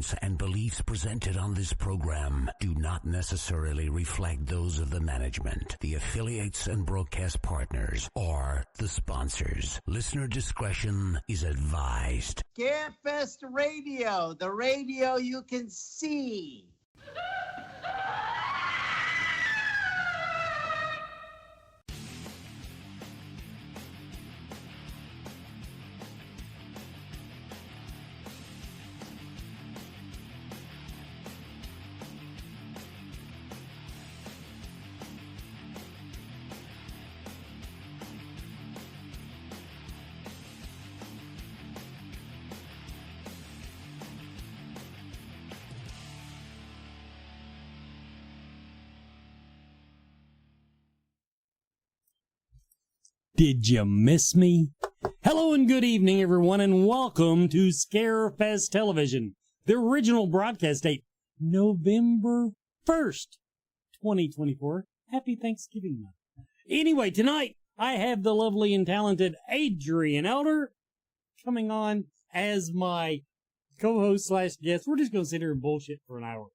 opinions and beliefs presented on this program do not necessarily reflect those of the management, the affiliates and broadcast partners, or the sponsors. Listener discretion is advised. Scarefest Radio, the radio you can see. Did you miss me? Hello and good evening, everyone, and welcome to Scarefest Television. The original broadcast date, November 1st, 2024. Happy Thanksgiving month. Anyway, tonight, I have the lovely and talented Adrian Elder coming on as my co-host / guest. We're just going to sit here and bullshit for an hour.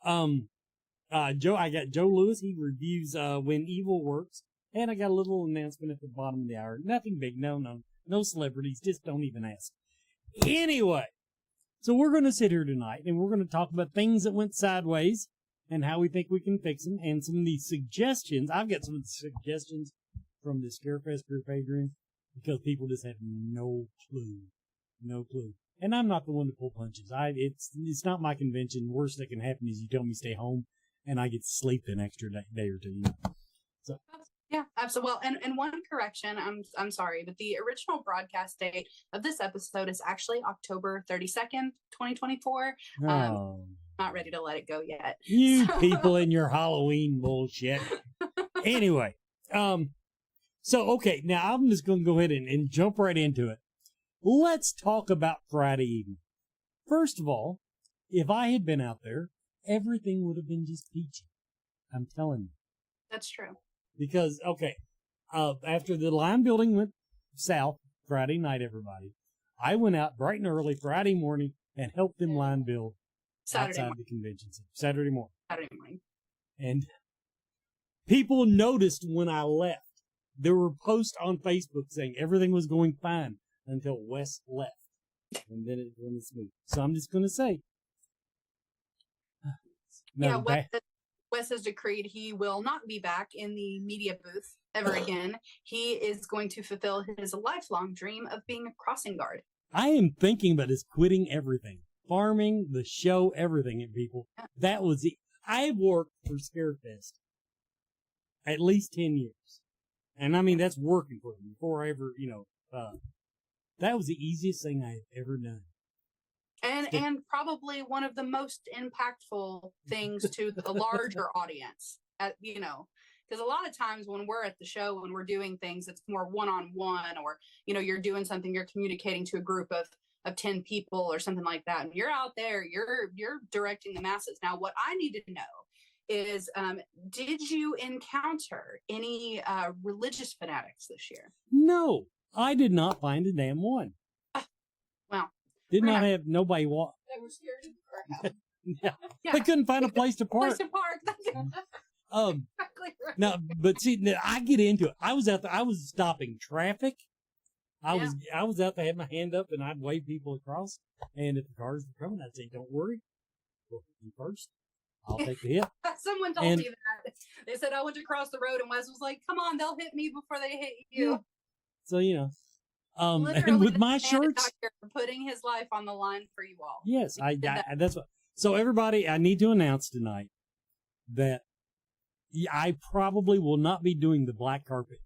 I got Joe Lewis. He reviews When Evil Works. And I got a little announcement at the bottom of the hour. Nothing big. No celebrities. Just don't even ask. Anyway, so we're going to sit here tonight and we're going to talk about things that went sideways and how we think we can fix them and some of these suggestions. I've got some of the suggestions from the Scarefest group, Adrian, because people just have no clue. No clue. And I'm not the one to pull punches. It's not my convention. Worst that can happen is you tell me stay home and I get to sleep an extra day or two. So. Yeah, absolutely. Well, and one correction, I'm sorry, but the original broadcast date of this episode is actually October 32nd, 2024. Oh. Not ready to let it go yet. You people in your Halloween bullshit. Anyway, okay, now I'm just going to go ahead and jump right into it. Let's talk about Friday evening. First of all, if I had been out there, everything would have been just peachy. I'm telling you. That's true. Because, okay, after the line building went south Friday night, everybody, I went out bright and early Friday morning and helped them line build outside the convention center. Saturday morning. And people noticed when I left. There were posts on Facebook saying everything was going fine until Wes left. And then it went smooth. So I'm just going to say. Wes has decreed he will not be back in the media booth ever again. He is going to fulfill his lifelong dream of being a crossing guard. I am thinking about is quitting everything. Farming, the show, everything, people. That was it. I worked for Scarefest at least 10 years. And I mean, that's working for me before I ever, that was the easiest thing I had ever done. And probably one of the most impactful things to the larger audience, because a lot of times when we're at the show, when we're doing things, it's more one-on-one or, you're doing something, you're communicating to a group of 10 people or something like that. And you're out there, you're directing the masses. Now, what I need to know is, did you encounter any religious fanatics this year? No, I did not find a damn one. Well. Did not have nobody walk. They were scared of the crowd. Yeah. They couldn't find a place to park. Exactly right. No, but see, I get into it. I was out there. I was stopping traffic. I was out there, had my hand up, and I'd wave people across. And if the cars were coming, I'd say, "Don't worry, we'll hit you first. I'll take the hit." Someone told me that. They said I went to cross the road, and Wes was like, "Come on, they'll hit me before they hit you." Yeah. So and with my shirts, putting his life on the line for you all. Yes, that's what. So everybody, I need to announce tonight that I probably will not be doing the black carpet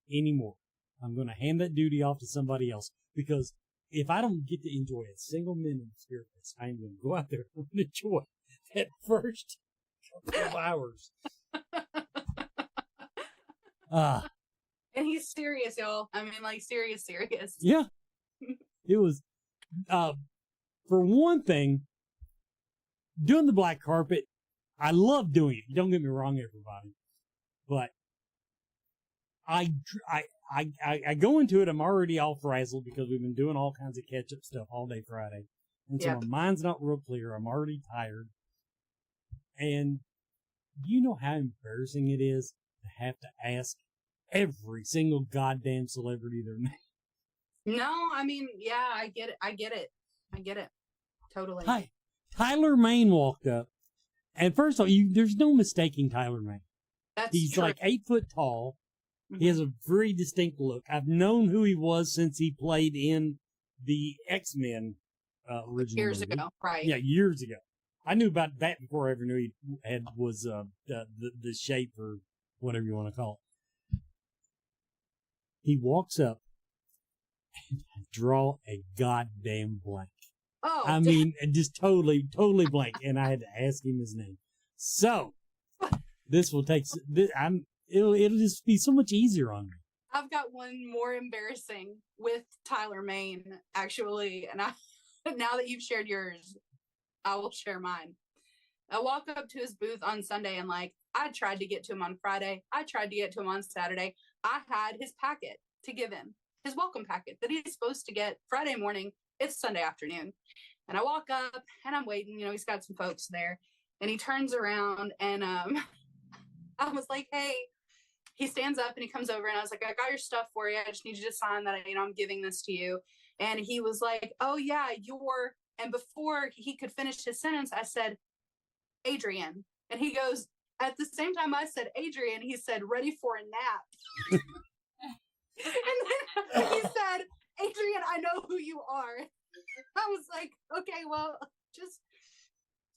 anymore. I'm going to hand that duty off to somebody else because if I don't get to enjoy a single minute of Scarefest, I'm going to go out there and enjoy that first couple of hours. And he's serious, y'all. I mean, serious. Yeah. It was, for one thing, doing the black carpet, I love doing it. Don't get me wrong, everybody. But I go into it, I'm already all frazzled because we've been doing all kinds of catch-up stuff all day Friday. And so my mind's not real clear. I'm already tired. And you know how embarrassing it is to have to ask every single goddamn celebrity their name? No, I mean, yeah, I get it. Totally. Hi. Tyler Maine walked up. And first of all, there's no mistaking Tyler Maine. He's true. like 8 foot tall. Mm-hmm. He has a very distinct look. I've known who he was since he played in the X-Men original years movie. ago, right? Yeah, years ago. I knew about that before I ever knew he was the shape or whatever you want to call it. He walks up and I draw a goddamn blank. Oh, I mean, just totally blank, and I had to ask him his name. So this will take. It'll just be so much easier on me. I've got one more embarrassing with Tyler Maine, actually, and now that you've shared yours, I will share mine. I walk up to his booth on Sunday and I tried to get to him on Friday. I tried to get to him on Saturday. I had his packet to give him, his welcome packet that he's supposed to get Friday morning. It's Sunday afternoon. And I walk up and I'm waiting, he's got some folks there, and he turns around and I was like, hey, he stands up and he comes over and I was like, I got your stuff for you. I just need you to sign that, I'm giving this to you. And he was like, oh yeah, and before he could finish his sentence, I said, Adrian. And he goes, at the same time I said Adrian, he said, ready for a nap. And then he said, Adrian, I know who you are. I was like, okay, well, just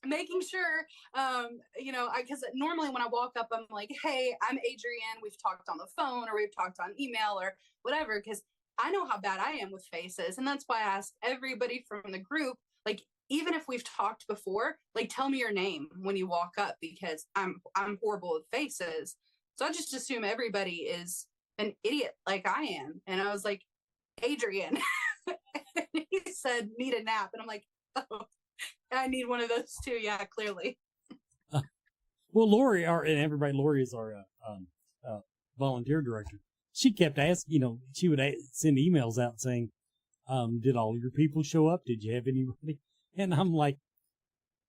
making sure, because normally when I walk up, I'm like, hey, I'm Adrian. We've talked on the phone or we've talked on email or whatever, because I know how bad I am with faces. And that's why I asked everybody from the group, even if we've talked before, tell me your name when you walk up, because I'm horrible with faces. So I just assume everybody is an idiot like I am. And I was like, Adrian. And he said, need a nap. And I'm like, oh, I need one of those too. Yeah, clearly. Well, Lori is our volunteer director. She kept asking, she would send emails out saying, did all your people show up? Did you have anybody? And I'm like,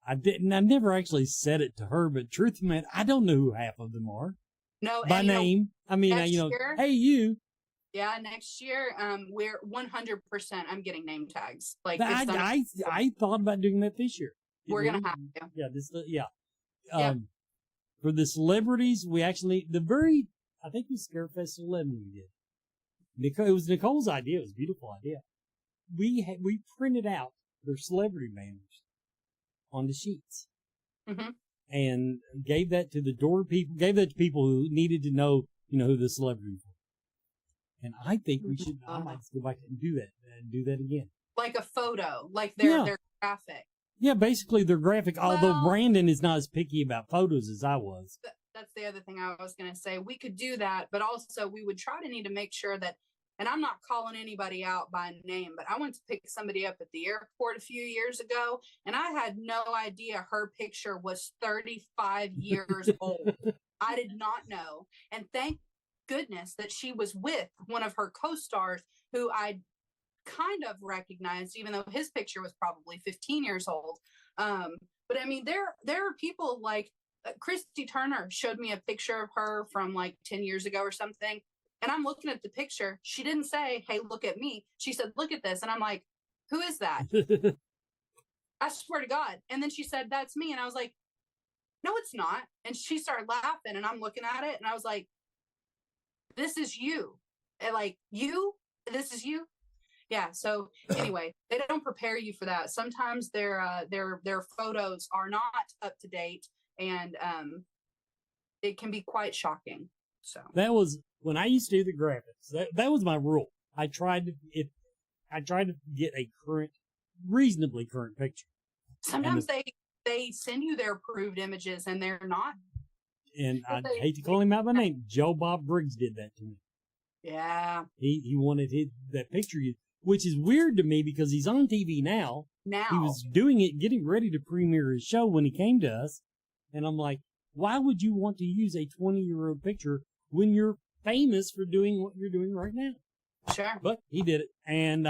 I never actually said it to her, but truth be told, I don't know who half of them are. No, by name. I mean, year, hey, you. Yeah, next year, we're 100%. I'm getting name tags. I thought about doing that this year. We're gonna have to. Yeah, for the celebrities, we actually I think it was Scarefest 11 we did. Because it was Nicole's idea. It was a beautiful idea. We printed out their celebrity banners on the sheets. Mm-hmm. And gave that to people who needed to know, who the celebrity was. And I think we should, I might go back and do that again. Like a photo, like their graphic. Yeah, basically their graphic, although Brandon is not as picky about photos as I was. That's the other thing I was going to say. We could do that, but also we would need to make sure that, and I'm not calling anybody out by name, but I went to pick somebody up at the airport a few years ago, and I had no idea her picture was 35 years old. I did not know. And thank goodness that she was with one of her co-stars who I kind of recognized, even though his picture was probably 15 years old. But I mean, there are people like Christy Turner showed me a picture of her from 10 years ago or something. And I'm looking at the picture. She didn't say, hey, look at me. She said, look at this. And I'm like, who is that? I swear to God. And then she said, that's me. And I was like, no, it's not. And she started laughing and I'm looking at it. And I was like, this is you. And this is you. Yeah. So anyway, they don't prepare you for that. Sometimes their photos are not up to date, and it can be quite shocking. So that was when I used to do the graphics. That was my rule. I tried to get a reasonably current picture. Sometimes they send you their approved images and they're not. And I hate to call him out by name. Joe Bob Briggs did that to me. Yeah. He wanted that picture, which is weird to me because he's on TV now. He was doing it, getting ready to premiere his show when he came to us. And I'm like, why would you want to use a 20-year-old picture when you're famous for doing what you're doing right now? Sure. But he did it. And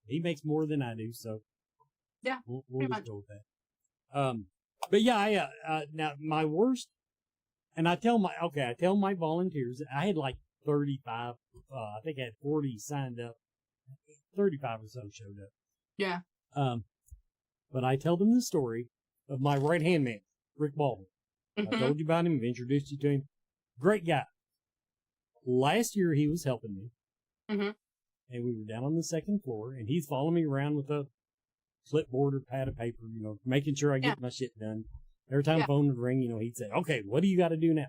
he makes more than I do, so. Yeah, We'll just go with that. But yeah, now my worst, and I tell my volunteers, I had like 35, I think I had 40 signed up, 35 or so showed up. Yeah. But I tell them the story of my right-hand man, Rick Baldwin. Mm-hmm. I told you about him, I've introduced you to him. Great guy. Last year he was helping me. Mm-hmm. And we were down on the second floor, and he's following me around with a clipboard or pad of paper, making sure I get my shit done. Every time the phone would ring, he'd say, okay, what do you got to do now?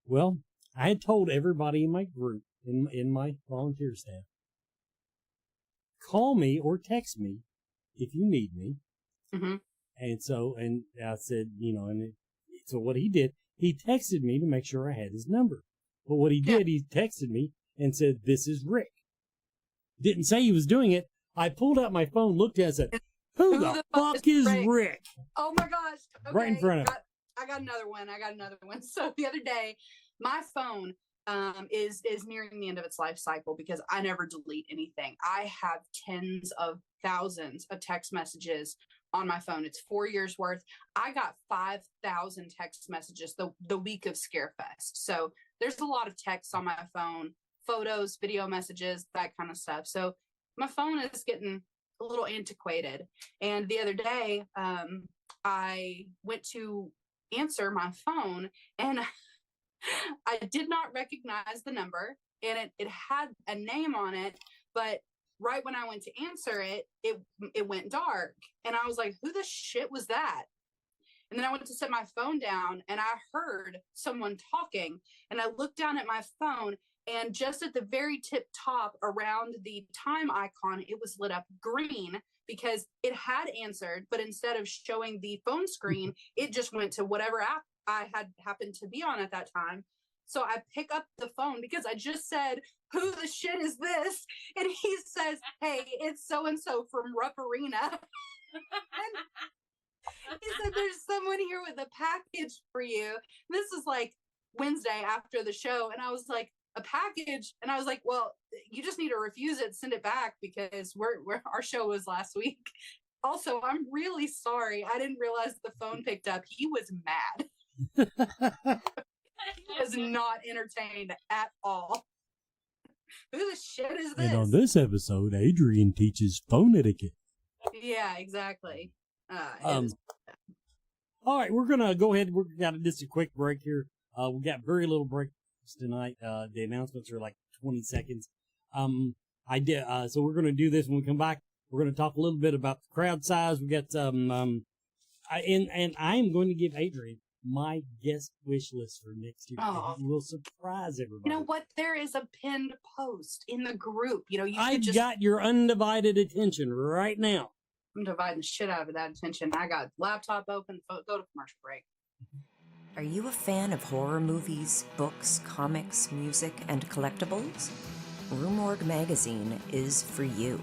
Well, I had told everybody in my group, in my volunteer staff, call me or text me if you need me. Mm-hmm. And I said, so what he did, he texted me to make sure I had his number. But what he did, he texted me and said, this is Rick. Didn't say he was doing it. I pulled out my phone, looked at it, and said, who the fuck is Rick? Oh my gosh. Okay. Right in front of him. I got another one. So the other day, my phone is nearing the end of its life cycle because I never delete anything. I have tens of thousands of text messages on my phone. It's 4 years worth. I got 5,000 text messages the week of Scarefest. So there's a lot of texts on my phone, photos, video messages, that kind of stuff. So my phone is getting a little antiquated. And the other day, I went to answer my phone and I did not recognize the number, and it had a name on it, but right when I went to answer it went dark, and I was like, who the shit was that? And then I went to set my phone down, and I heard someone talking, and I looked down at my phone, and just at the very tip top around the time icon, it was lit up green because it had answered, but instead of showing the phone screen, it just went to whatever app I had happened to be on at that time. So I pick up the phone because I just said, who the shit is this? And he says, hey, it's so-and-so from Rupp Arena. He said, there's someone here with a package for you. This is like Wednesday after the show. And I was like, a package? And I was like, well, you just need to refuse it, send it back because our show was last week. Also, I'm really sorry. I didn't realize the phone picked up. He was mad. He was not entertained at all. Who the shit is this? And on this episode, Adrian teaches phone etiquette. Yeah, exactly. All right, we're gonna go ahead. We're got just a quick break here. We got very little breaks tonight. The announcements are like 20 seconds. So we're gonna do this when we come back. We're gonna talk a little bit about the crowd size. We got and I am going to give Adrian my guest wish list for next year. Oh. It will surprise everybody. You know what? There is a pinned post in the group. I got your undivided attention right now. I'm dividing the shit out of that attention. I got laptop open. Go to commercial break. Are you a fan of horror movies, books, comics, music, and collectibles? Room Org magazine is for you.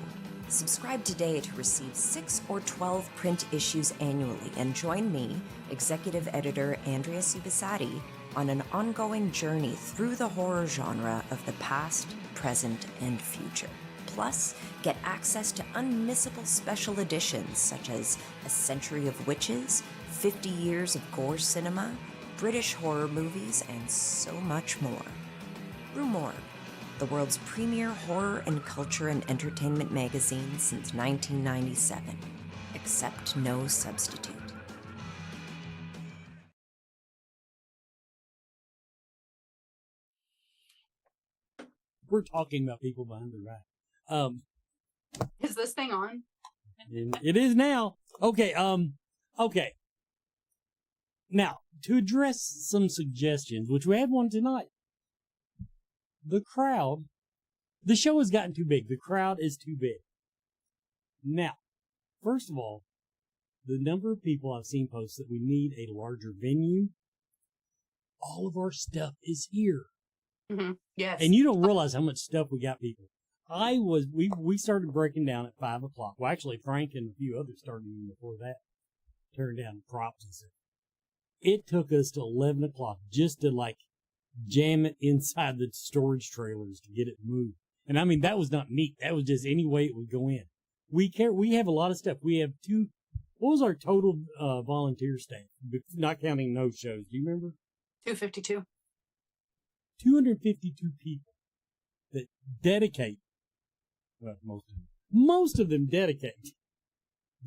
Subscribe today to receive 6 or 12 print issues annually and join me, executive editor Andrea Subasati, on an ongoing journey through the horror genre of the past, present, and future. Plus, get access to unmissable special editions such as A Century of Witches, 50 Years of Gore Cinema, British horror movies, and so much more. Room Org, the world's premier horror and culture and entertainment magazine since 1997. Accept no substitute. We're talking about people behind the rack. Is this thing on? It is now. Okay. Okay. Now, to address some suggestions, which we had one tonight, the show has gotten too big. The crowd is too big. Now, first of all, the number of people I've seen post that we need a larger venue, all of our stuff is here. Mm-hmm. Yes. And you don't realize how much stuff we got, people. We started breaking down at 5 o'clock. Well, actually, Frank and a few others started even before that. Turned down props and stuff. It took us till 11 o'clock just to jam it inside the storage trailers to get it moved. And I mean, that was not neat. That was just any way it would go in. We have a lot of stuff. We have what was our total volunteer staff, not counting no shows? Do you remember? 252. 252 people that dedicate, well, most of them dedicate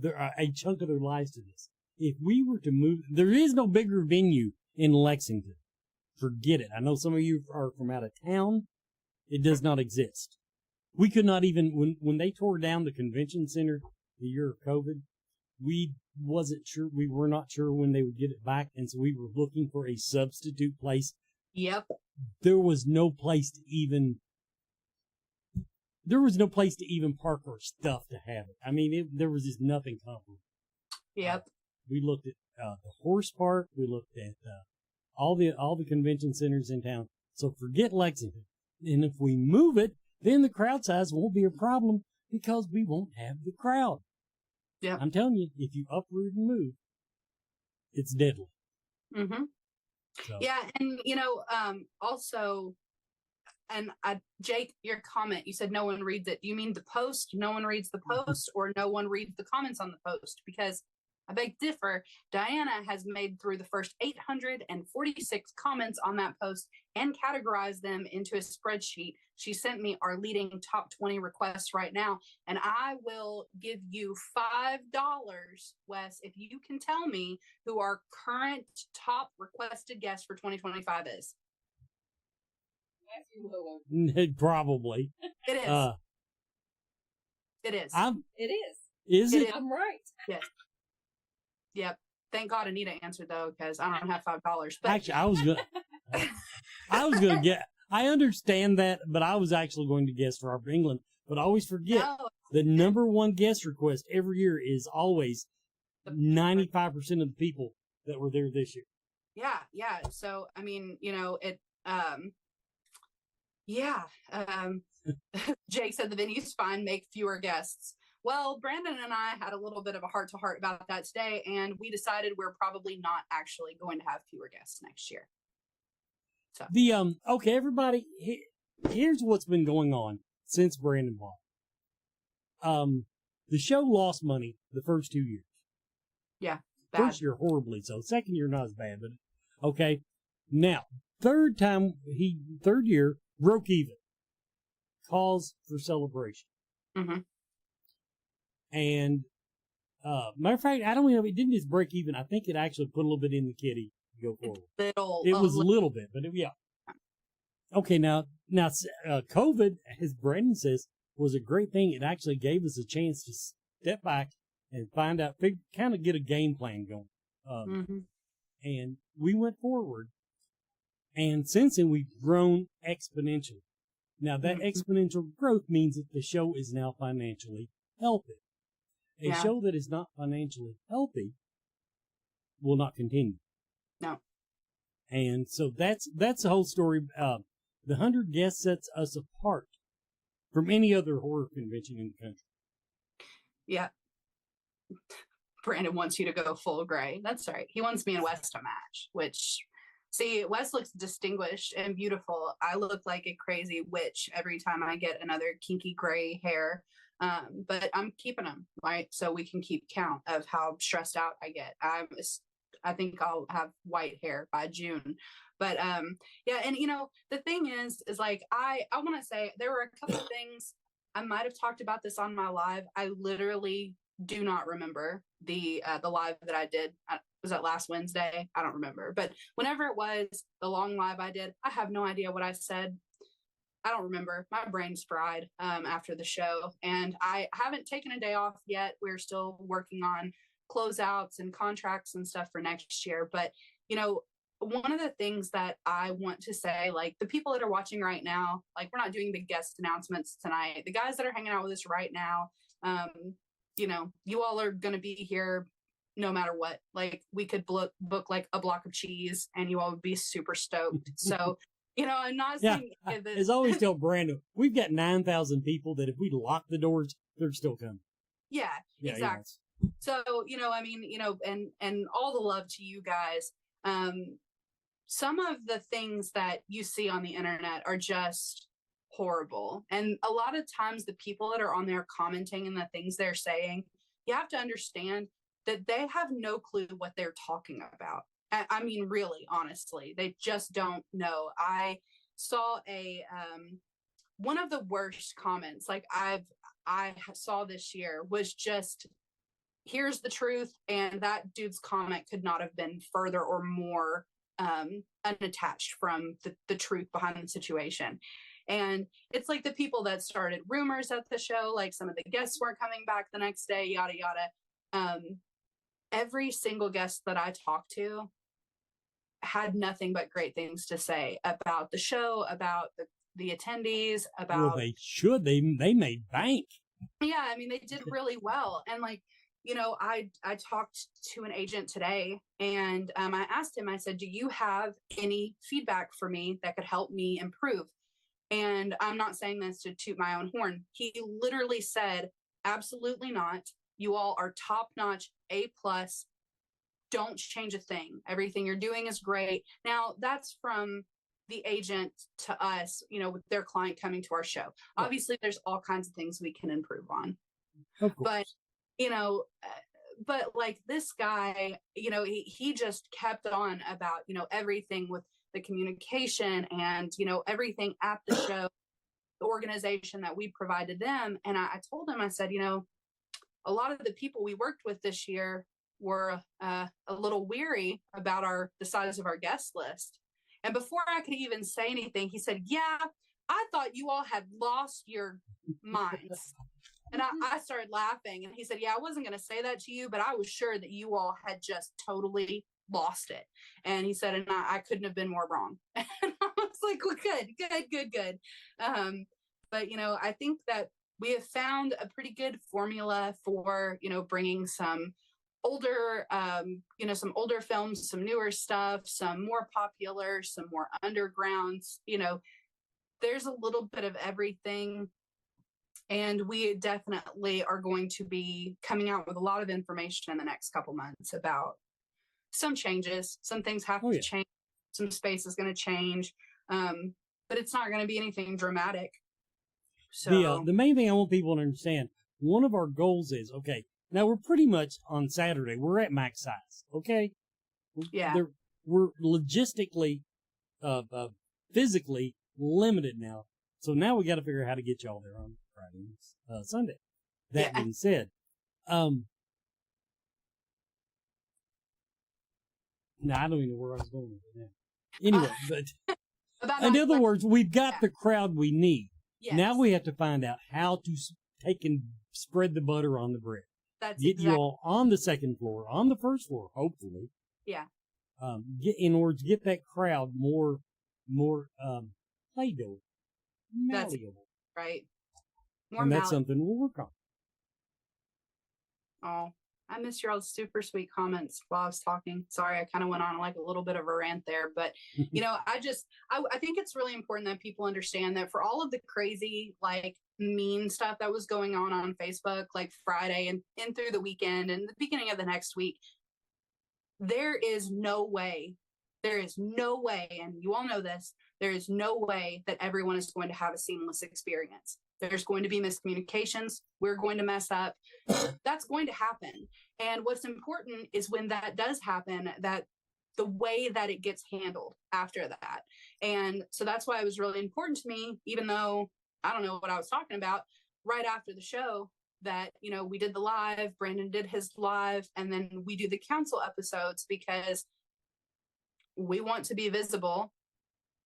a chunk of their lives to this. If we were to move, there is no bigger venue in Lexington. Forget it. I know some of you are from out of town. It does not exist. We could not even, when they tore down the convention center the year of COVID, we were not sure when they would get it back, and so we were looking for a substitute place. Yep. There was no place to even park our stuff to have it. I mean, there was just nothing comparable. Yep. We looked at the horse park. We looked at all the convention centers in town. So forget Lexington. And if we move it, then the crowd size won't be a problem because we won't have the crowd. Yeah. I'm telling you, if you uproot and move, it's deadly. Mm-hmm. So. Yeah, and also, and Jake, your comment, you said no one reads it. Do you mean the post? No one reads the post, or no one reads the comments on the post? Because I beg to differ. Diana has made through the first 846 comments on that post and categorized them into a spreadsheet. She sent me our leading top 20 requests right now, and I will give you $5, Wes, if you can tell me who our current top requested guest for 2025 is. Probably. It is. It is. It is. Is it? I'm right. Yes. Yep. Thank God Anita answered though, because I don't have $5. But Actually, I was gonna get. I understand that, but I was actually going to guess Robert England. But I always forget the number one guest request every year is always 95% of the people that were there this year. Yeah, yeah. So I mean, it. Jake said the venue's fine, make fewer guests. Well, Brandon and I had a little bit of a heart-to-heart about that today, and we decided we're probably not actually going to have fewer guests next year. So okay, everybody, here's what's been going on since Brandon bought. The show lost money the first 2 years. Yeah, bad. First year horribly so. Second year not as bad, but okay. Now, third year broke even. Cause for celebration. Mm-hmm. And matter of fact, I don't know if it didn't just break even. I think it actually put a little bit in the kitty to go forward. It was a little bit, but yeah. Okay, now, COVID, as Brandon says, was a great thing. It actually gave us a chance to step back and find out, kind of get a game plan going. And we went forward. And since then, we've grown exponentially. Now, that exponential growth means that the show is now financially healthy. A show that is not financially healthy will not continue. No. And so that's the whole story. The 100 guests sets us apart from any other horror convention in the country. Yeah. Brandon wants you to go full gray. That's right. He wants me and Wes to match, which, see, Wes looks distinguished and beautiful. I look like a crazy witch every time I get another kinky gray hair. But I'm keeping them, right? So we can keep count of how stressed out I get. I think I'll have white hair by June. But yeah, and the thing is like I want to say there were a couple of things. I might have talked about this on my live. I literally do not remember the live that I did. Was that last Wednesday? I don't remember. But whenever it was the long live I did, I have no idea what I said. I don't remember. My brain's fried after the show, and I haven't taken a day off yet. We're still working on closeouts and contracts and stuff for next year. But, one of the things that I want to say, like the people that are watching right now, like we're not doing big guest announcements tonight. The guys that are hanging out with us right now, you all are going to be here no matter what. Like we could book like a block of cheese and you all would be super stoked. So, I'm not saying this. As I always tell Brandon, we've got 9,000 people that if we lock the doors, they're still coming. Yeah, exactly. Yeah. So, and all the love to you guys. Some of the things that you see on the internet are just horrible. And a lot of times the people that are on there commenting and the things they're saying, you have to understand that they have no clue what they're talking about. I mean, really, honestly, they just don't know. I saw one of the worst comments like I saw this year was just, here's the truth. And that dude's comment could not have been further or more unattached from the truth behind the situation. And it's like the people that started rumors at the show, like some of the guests weren't coming back the next day, yada, yada. Every single guest that I talked to had nothing but great things to say about the show, about the attendees, about... Well, they should. They made bank. Yeah, I mean, they did really well. And like, you know, I talked to an agent today, and I asked him, I said, do you have any feedback for me that could help me improve? And I'm not saying this to toot my own horn. He literally said, absolutely not. You all are top-notch, A+. Don't change a thing. Everything you're doing is great. Now, that's from the agent to us, you know, with their client coming to our show. Yeah. Obviously, there's all kinds of things we can improve on. But, you know, but like this guy, you know, he just kept on about, you know, everything with the communication and, you know, everything at the show, the organization that we provided them. And I told him, I said, you know, a lot of the people we worked with this year were a little weary about the size of our guest list. And before I could even say anything, he said, yeah, I thought you all had lost your minds. And I started laughing, and he said, yeah, I wasn't going to say that to you, but I was sure that you all had just totally lost it. And he said, and I couldn't have been more wrong. And I was like, well, good. But, you know, I think that we have found a pretty good formula for, you know, bringing some older, you know, some older films, some newer stuff, some more popular, some more undergrounds, you know, there's a little bit of everything. And we definitely are going to be coming out with a lot of information in the next couple months about some changes. Some things have to change. Some space is going to change. But it's not going to be anything dramatic. So the main thing I want people to understand, one of our goals is, okay, now we're pretty much on Saturday, we're at max size, okay? Yeah. We're logistically, physically limited now. So now we got to figure out how to get y'all there on Friday and Sunday. That being said, now I don't even know where I was going with it now. Anyway, but in other words, we've got the crowd we need. Yes. Now we have to find out how to take and spread the butter on the bread. Get you all on the second floor, on the first floor, hopefully. Yeah. In order to get that crowd more play-doh, malleable. Right. And that's something we'll work on. Oh, I missed your all super sweet comments while I was talking. Sorry, I kind of went on like a little bit of a rant there, but you know, I think it's really important that people understand that for all of the crazy, like mean stuff that was going on Facebook, like Friday and through the weekend and the beginning of the next week, there is no way, and you all know this, there is no way that everyone is going to have a seamless experience. There's going to be miscommunications. We're going to mess up. That's going to happen. And what's important is when that does happen, that the way that it gets handled after that. And so that's why it was really important to me, even though I don't know what I was talking about, right after the show, that, you know, we did the live, Brandon did his live, and then we do the council episodes because we want to be visible.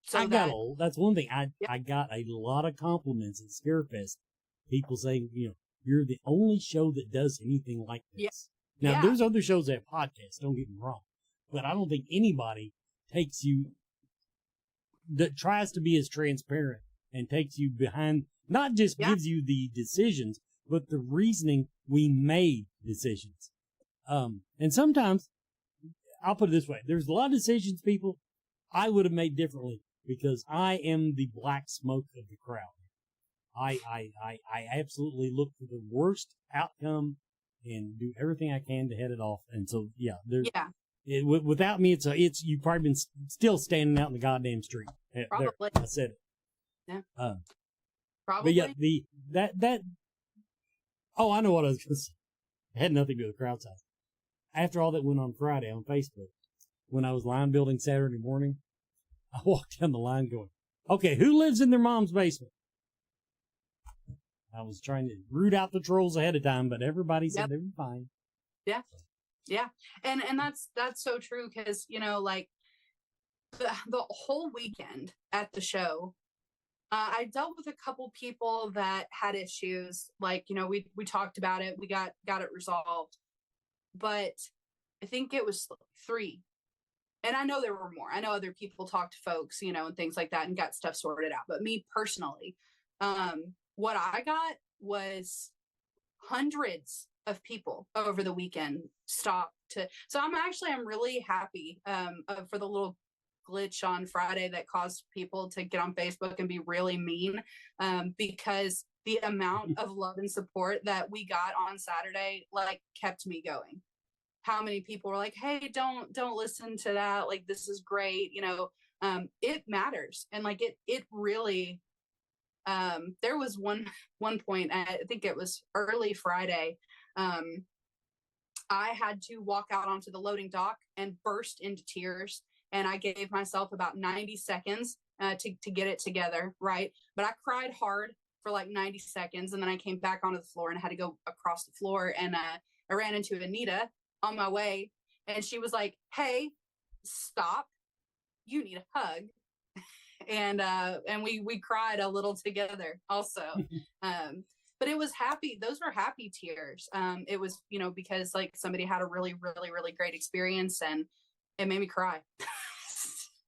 So that's one thing. I got a lot of compliments at Scarefest. People saying, you know, you're the only show that does anything like this. Yeah. Now, there's other shows that have podcasts, don't get me wrong. But I don't think anybody that tries to be as transparent and takes you behind, not just gives you the decisions, but the reasoning we made decisions. And sometimes, I'll put it this way, there's a lot of decisions, people, I would have made differently because I am the black smoke of the crowd. I absolutely look for the worst outcome and do everything I can to head it off. And so, without me, it's you've probably been still standing out in the goddamn street. Probably. There, I said it. Yeah. Probably. But yeah, oh, I know what I was going to say. It had nothing to do with the crowd size. After all that went on Friday on Facebook, when I was line building Saturday morning, I walked down the line going, okay, who lives in their mom's basement? I was trying to root out the trolls ahead of time, but everybody said they were fine. Yeah. Yeah. And that's so true. Cause like the whole weekend at the show, I dealt with a couple people that had issues. Like, we talked about it. We got it resolved, but I think it was 3. And I know there were more. I know other people talked to folks, and things like that and got stuff sorted out. But me personally, what I got was hundreds of people over the weekend stopped to. So I'm really happy for the little glitch on Friday that caused people to get on Facebook and be really mean, because the amount of love and support that we got on Saturday, like, kept me going. How many people were like, hey, don't listen to that. Like, this is great. It matters. And like, it really, there was one point, I think it was early Friday. I had to walk out onto the loading dock and burst into tears. And I gave myself about 90 seconds to get it together. Right. But I cried hard for like 90 seconds. And then I came back onto the floor and I had to go across the floor. And I ran into Anita on my way, and she was like, hey, stop, you need a hug. And we cried a little together also. But it was happy. Those were happy tears. It was, because like somebody had a really, really, really great experience, and it made me cry.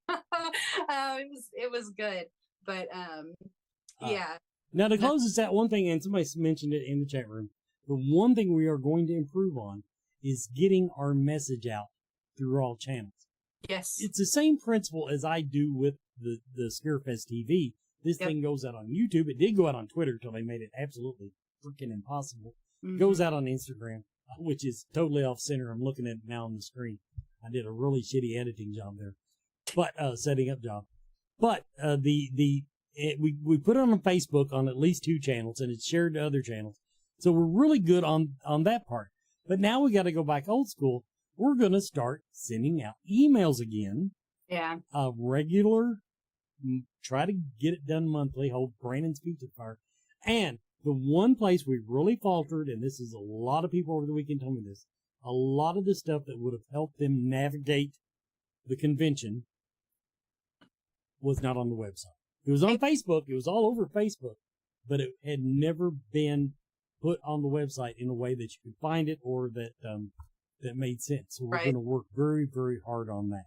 It was good. But yeah. Now to close this out, one thing, and somebody mentioned it in the chat room, the one thing we are going to improve on is getting our message out through all channels. Yes. It's the same principle as I do with the Scarefest TV. This thing goes out on YouTube. It did go out on Twitter until they made it absolutely freaking impossible. It goes out on Instagram, which is totally off center. I'm looking at it now on the screen. I did a really shitty editing job there, but setting up job. But we put it on Facebook on at least 2 channels, and it's shared to other channels. So we're really good on that part. But now we got to go back old school. We're going to start sending out emails again. Yeah. Regular, try to get it done monthly, hold Brandon's feet to the fire. And the one place we really faltered, and this is a lot of people over the weekend told me this, a lot of the stuff that would have helped them navigate the convention was not on the website. It was on Facebook. It was all over Facebook, but it had never been put on the website in a way that you could find it or that made sense. So we're going to work very, very hard on that.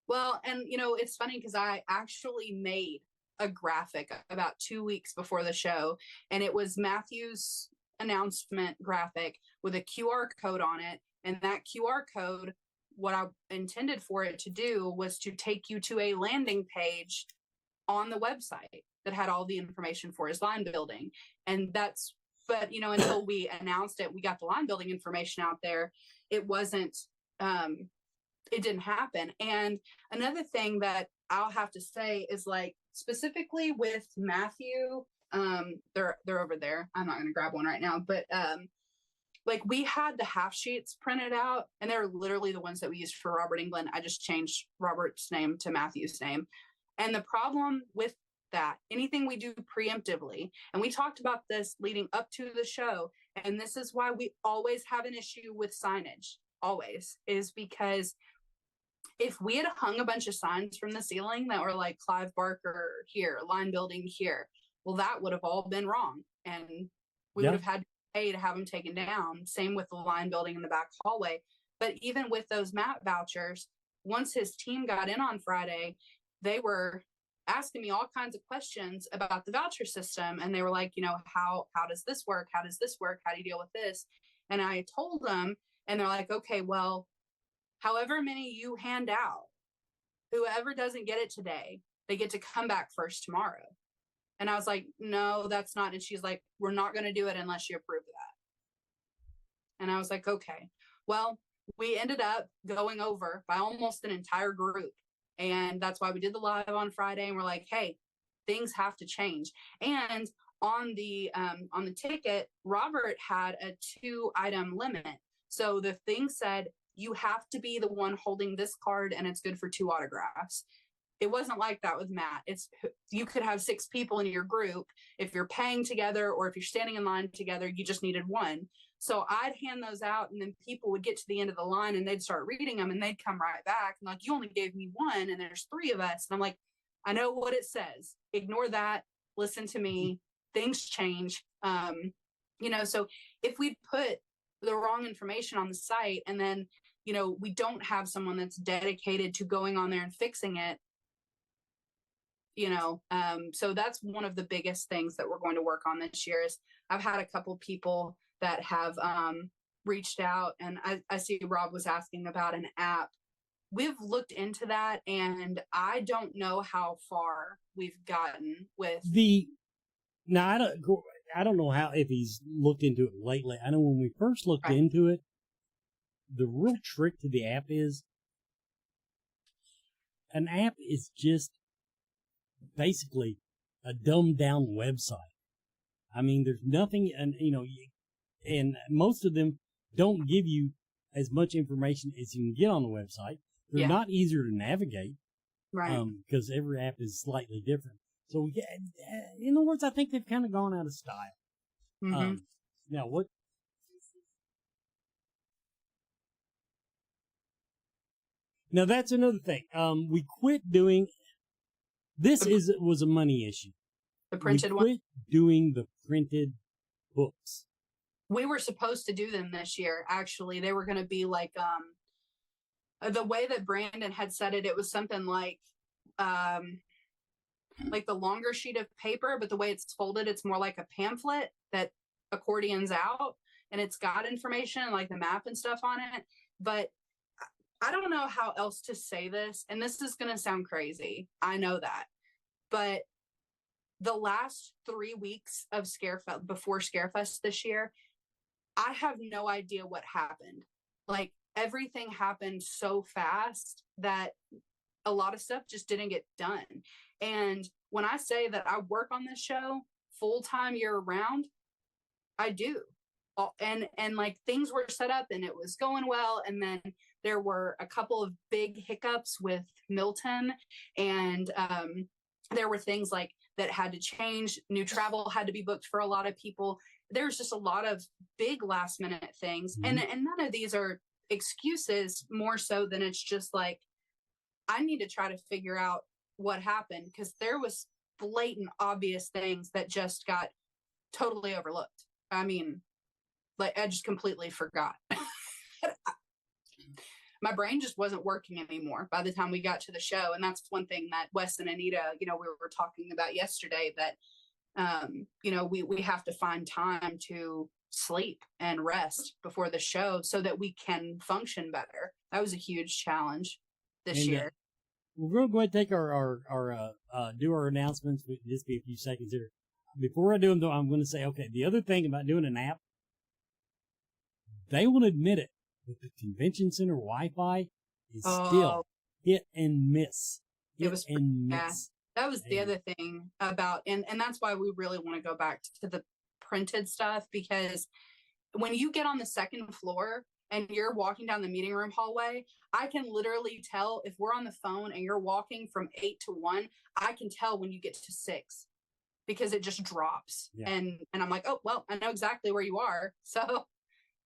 Well, and it's funny because I actually made a graphic about 2 weeks before the show, and it was Matthew's announcement graphic with a QR code on it. And that QR code, what I intended for it to do was to take you to a landing page on the website that had all the information for his line building. And but until we announced it, we got the line building information out there. It wasn't, it didn't happen. And another thing that I'll have to say is, like, specifically with Matthew, they're over there. I'm not going to grab one right now, but like, we had the half sheets printed out, and they're literally the ones that we used for Robert England. I just changed Robert's name to Matthew's name. And the problem with that, anything we do preemptively, and we talked about this leading up to the show, and this is why we always have an issue with signage, always, is because if we had hung a bunch of signs from the ceiling that were like Clive Barker here, line building here, well, that would have all been wrong, and we would have had to pay to have them taken down. Same with the line building in the back hallway. But even with those map vouchers, once his team got in on Friday, they were asking me all kinds of questions about the voucher system. And they were like, how does this work? How does this work? How do you deal with this? And I told them, and they're like, okay, well, however many you hand out, whoever doesn't get it today, they get to come back first tomorrow. And I was like, no, that's not. And she's like, we're not going to do it unless you approve that. And I was like, okay. Well, we ended up going over by almost an entire group. And that's why we did the live on Friday. And we're like, hey, things have to change. And on the ticket, Robert had a 2-item limit. So the thing said, you have to be the one holding this card and it's good for 2 autographs. It wasn't like that with Matt. You could have 6 people in your group. If you're paying together or if you're standing in line together, you just needed one. So I'd hand those out, and then people would get to the end of the line and they'd start reading them, and they'd come right back and like, you only gave me one and there's 3 of us. And I'm like, I know what it says. Ignore that. Listen to me. Things change. So if we put the wrong information on the site and then, we don't have someone that's dedicated to going on there and fixing it, so that's one of the biggest things that we're going to work on this year. Is I've had a couple people that have reached out, and I see Rob was asking about an app. We've looked into that, and I don't know how far we've gotten with Now, I don't know if he's looked into it lately. I know when we first looked Right. into it, the real trick to the app is an app is just basically a dumbed down website. I mean, there's nothing, and and most of them don't give you as much information as you can get on the website. They're Yeah. not easier to navigate, right. because every app is slightly different. So, in other words, I think they've kind of gone out of style. Mm-hmm. Now, what? Now, that's another thing. We quit doing. This was a money issue. The printed we one. quit doing the printed books. We were supposed to do them this year. Actually, they were going to be like the way that Brandon had said it. It was something like the longer sheet of paper, but the way it's folded, it's more like a pamphlet that accordions out, and it's got information like the map and stuff on it. But I don't know how else to say this, and this is going to sound crazy. I know that. But the last 3 weeks of before Scarefest this year, I have no idea what happened. Like, everything happened so fast that a lot of stuff just didn't get done. And when I say that I work on this show full-time year round, I do. And like, things were set up and it was going well. And then there were a couple of big hiccups with Milton, and there were things like that had to change. New travel had to be booked for a lot of people. There's just a lot of big last minute things. Mm-hmm. And none of these are excuses, more so than it's just like, I need to try to figure out what happened, because there was blatant, obvious things that just got totally overlooked. I mean, like, I just completely forgot. My brain just wasn't working anymore by the time we got to the show. And that's one thing that Wes and Anita, we were talking about yesterday, that, we have to find time to sleep and rest before the show so that we can function better. That was a huge challenge this year. We're going to go ahead and take our do our announcements. It'll just be a few seconds here. Before I do them, though, I'm going to say, okay, the other thing about doing an app, they won't admit it, but the convention center Wi-Fi is still hit and miss. That was the other thing about, and that's why we really want to go back to the printed stuff, because when you get on the second floor and you're walking down the meeting room hallway, I can literally tell if we're on the phone and you're walking from 8 to 1, I can tell when you get to 6, because it just drops. Yeah. And I'm like, oh, well, I know exactly where you are. So,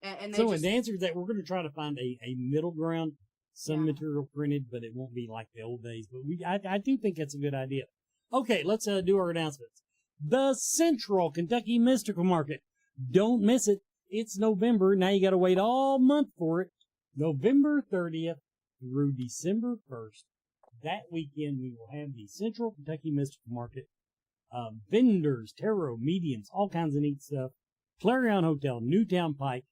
and so in answer to that, we're going to try to find a middle ground, some material printed, but it won't be like the old days. But I do think that's a good idea. Okay, let's do our announcements. The Central Kentucky Mystical Market. Don't miss it. It's November. Now you got to wait all month for it. November 30th through December 1st. That weekend, we will have the Central Kentucky Mystical Market. Vendors, tarot, mediums, all kinds of neat stuff. Clarion Hotel, Newtown Pike.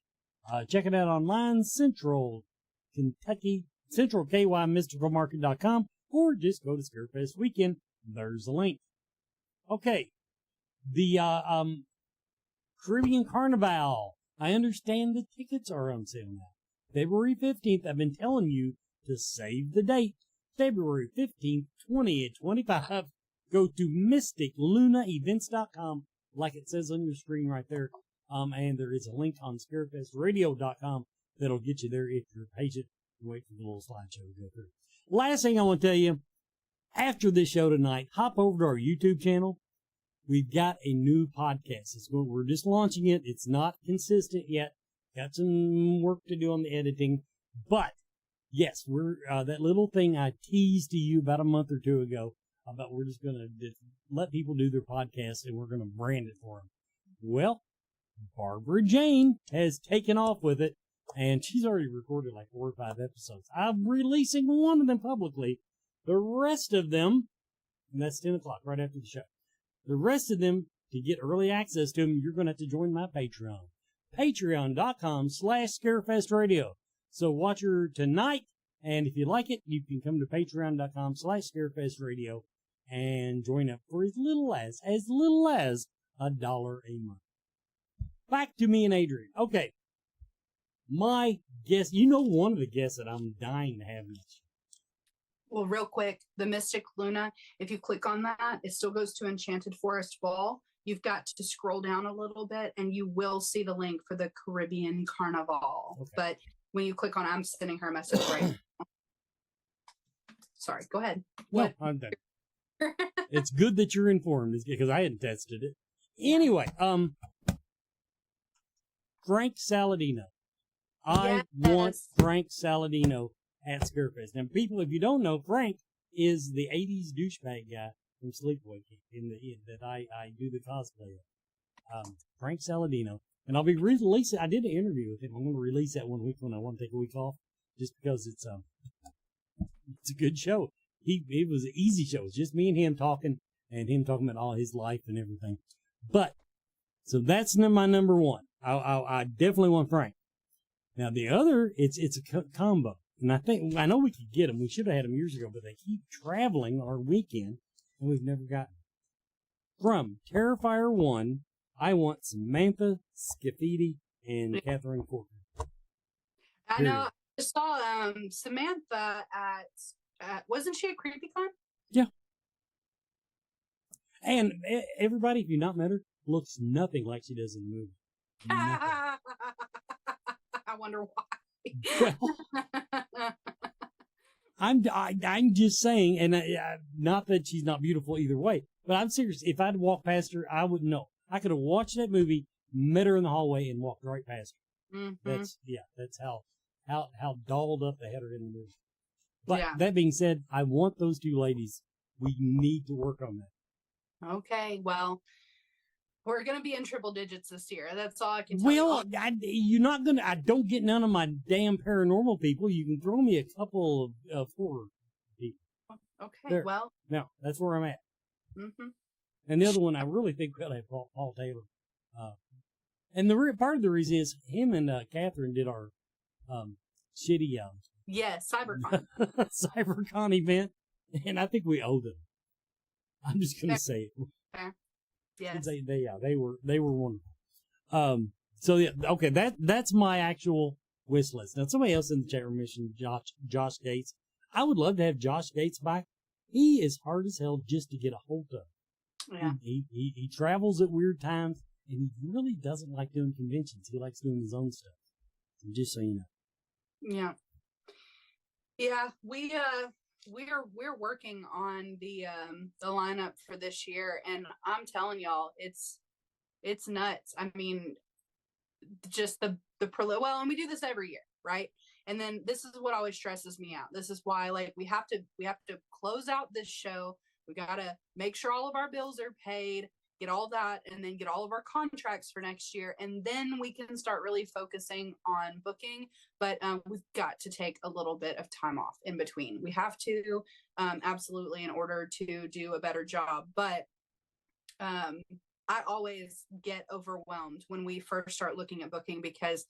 Check it out online, centralkymysticalmarket.com, or just go to Scarefest Weekend. There's a link. Okay. The Caribbean Carnival. I understand the tickets are on sale now. February 15th, I've been telling you to save the date. February 15th, 20 and 25. go to mysticlunaevents.com, like it says on your screen right there. And there is a link on scarefestradio.com that'll get you there if you're patient and wait for the little slideshow to go through. Last thing I want to tell you, after this show tonight, hop over to our YouTube channel. We've got a new podcast. We're just launching it. It's not consistent yet. Got some work to do on the editing. But, yes, we're that little thing I teased to you about a month or two ago about we're just going to let people do their podcasts and we're going to brand it for them. Well, Barbara Jane has taken off with it, and she's already recorded like 4 or 5 episodes. I'm releasing one of them publicly. The rest of them, and that's 10 o'clock right after the show. The rest of them, to get early access to them, you're going to have to join my Patreon. Patreon.com/ScarefestRadio. So watch her tonight, and if you like it, you can come to Patreon.com/ScarefestRadio and join up for as little as $1 a month. Back to me and Adrian. Okay. My guest, one of the guests that I'm dying to have next. Well, real quick, the Mystic Luna, if you click on that, it still goes to Enchanted Forest Ball. You've got to scroll down a little bit and you will see the link for the Caribbean Carnival. Okay. But when you click on it, I'm sending her a message right now. Sorry, go ahead. Well, I'm done. It's good that you're informed because I hadn't tested it. Anyway, Frank Saladino. I want Frank Saladino at Scarefest. And people, if you don't know, Frank is the 80s douchebag guy from Sleepaway that I do the cosplay of. Frank Saladino. And I'll be releasing, I did an interview with him. I'm going to release that one week when I want to take a week off, just because it's a good show. It was an easy show. It's just me and him talking about all his life and everything. But, so that's my number one. I definitely want Frank. Now the other, it's a combo. And I know we could get them. We should have had them years ago, but they keep traveling our weekend, and we've never gotten them. From Terrifier 1, I want Samantha Scafidi and Catherine Corcoran. I know. I saw Samantha at wasn't she at CreepyCon? Yeah. And everybody, if you've not met her, looks nothing like she does in the movie. I wonder why. Well, I'm just saying, and not that she's not beautiful either way, but I'm serious. If I'd walked past her, I wouldn't know. I could have watched that movie, met her in the hallway, and walked right past her. Mm-hmm. That's how dolled up they had her in the movie. But that being said, I want those two ladies. We need to work on that. Okay, well, we're going to be in triple digits this year. That's all I can tell you. Well, you're not going to, I don't get none of my damn paranormal people. You can throw me a couple of horror people. Okay, there. Well. Now, that's where I'm at. Mm-hmm. And the other one, I really think we'll have Paul Taylor. And part of the reason is him and Catherine did our shitty CyberCon. CyberCon event, and I think we owe them. I'm just going to say it. Fair. Yes. They were wonderful. So yeah, okay, that's my actual wish list. Now somebody else in the chat room mentioned Josh Gates. I would love to have Josh Gates back. He is hard as hell just to get a hold of. Yeah. He travels at weird times, and he really doesn't like doing conventions. He likes doing his own stuff. So just so you know. Yeah. Yeah, we're working on the lineup for this year, and I'm telling y'all, it's nuts. I mean, just the well, and we do this every year, right? And then this is what always stresses me out. This is why, like, we have to close out this show. We got to make sure all of our bills are paid, get all that, and then get all of our contracts for next year. And then we can start really focusing on booking. But we've got to take a little bit of time off in between. We have to, absolutely, in order to do a better job. But I always get overwhelmed when we first start looking at booking, because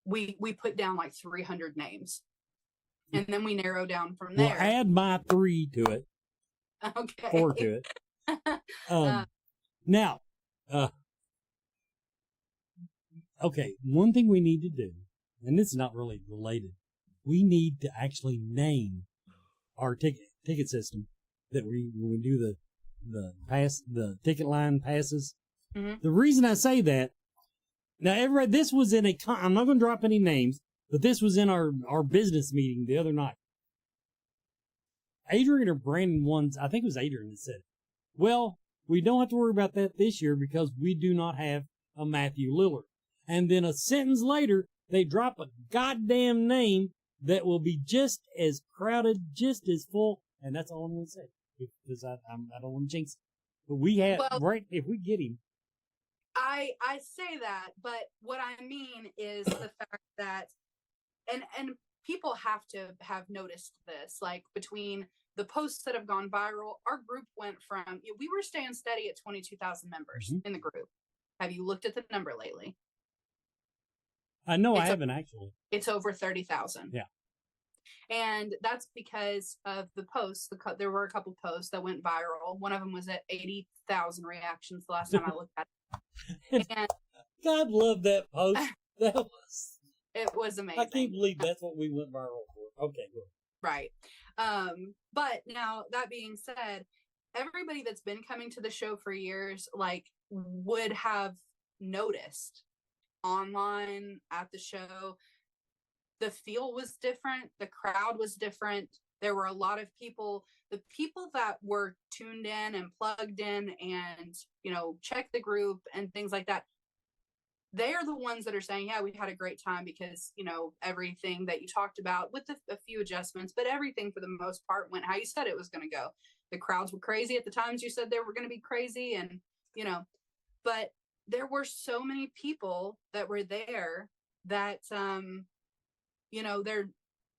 we put down like 300 names. And then we narrow down from there. Well, add my 3 to it. Okay. 4 to it. Now, okay, one thing we need to do, and this is not really related, we need to actually name our ticket system that when we do the ticket line passes. Mm-hmm. The reason I say that, now everybody, this was in I'm not going to drop any names, but this was in our business meeting the other night. Adrian or Brandon I think it was Adrian that said it. Well, we don't have to worry about that this year because we do not have a Matthew Lillard. And then a sentence later, they drop a goddamn name that will be just as crowded, just as full, and that's all I'm going to say because I don't want to jinx it. But we have right if we get him. I say that, but what I mean is the fact that, and people have to have noticed this, like between the posts that have gone viral, our group went from, we were staying steady at 22,000 members in the group. Have you looked at the number lately? No, I haven't actually. It's over 30,000. Yeah. And that's because of the posts. There were a couple posts that went viral. One of them was at 80,000 reactions the last time I looked at it. And God love that post. It was amazing. I can't believe that's what we went viral for. Okay, good. Right. But now that being said, everybody that's been coming to the show for years, like, would have noticed online at the show, the feel was different. The crowd was different. There were a lot of people, the people that were tuned in and plugged in and, checked the group and things like that. They are the ones that are saying, yeah, we had a great time because, everything that you talked about with a few adjustments, but everything for the most part went how you said it was going to go. The crowds were crazy at the times you said they were going to be crazy. And, but there were so many people that were there that,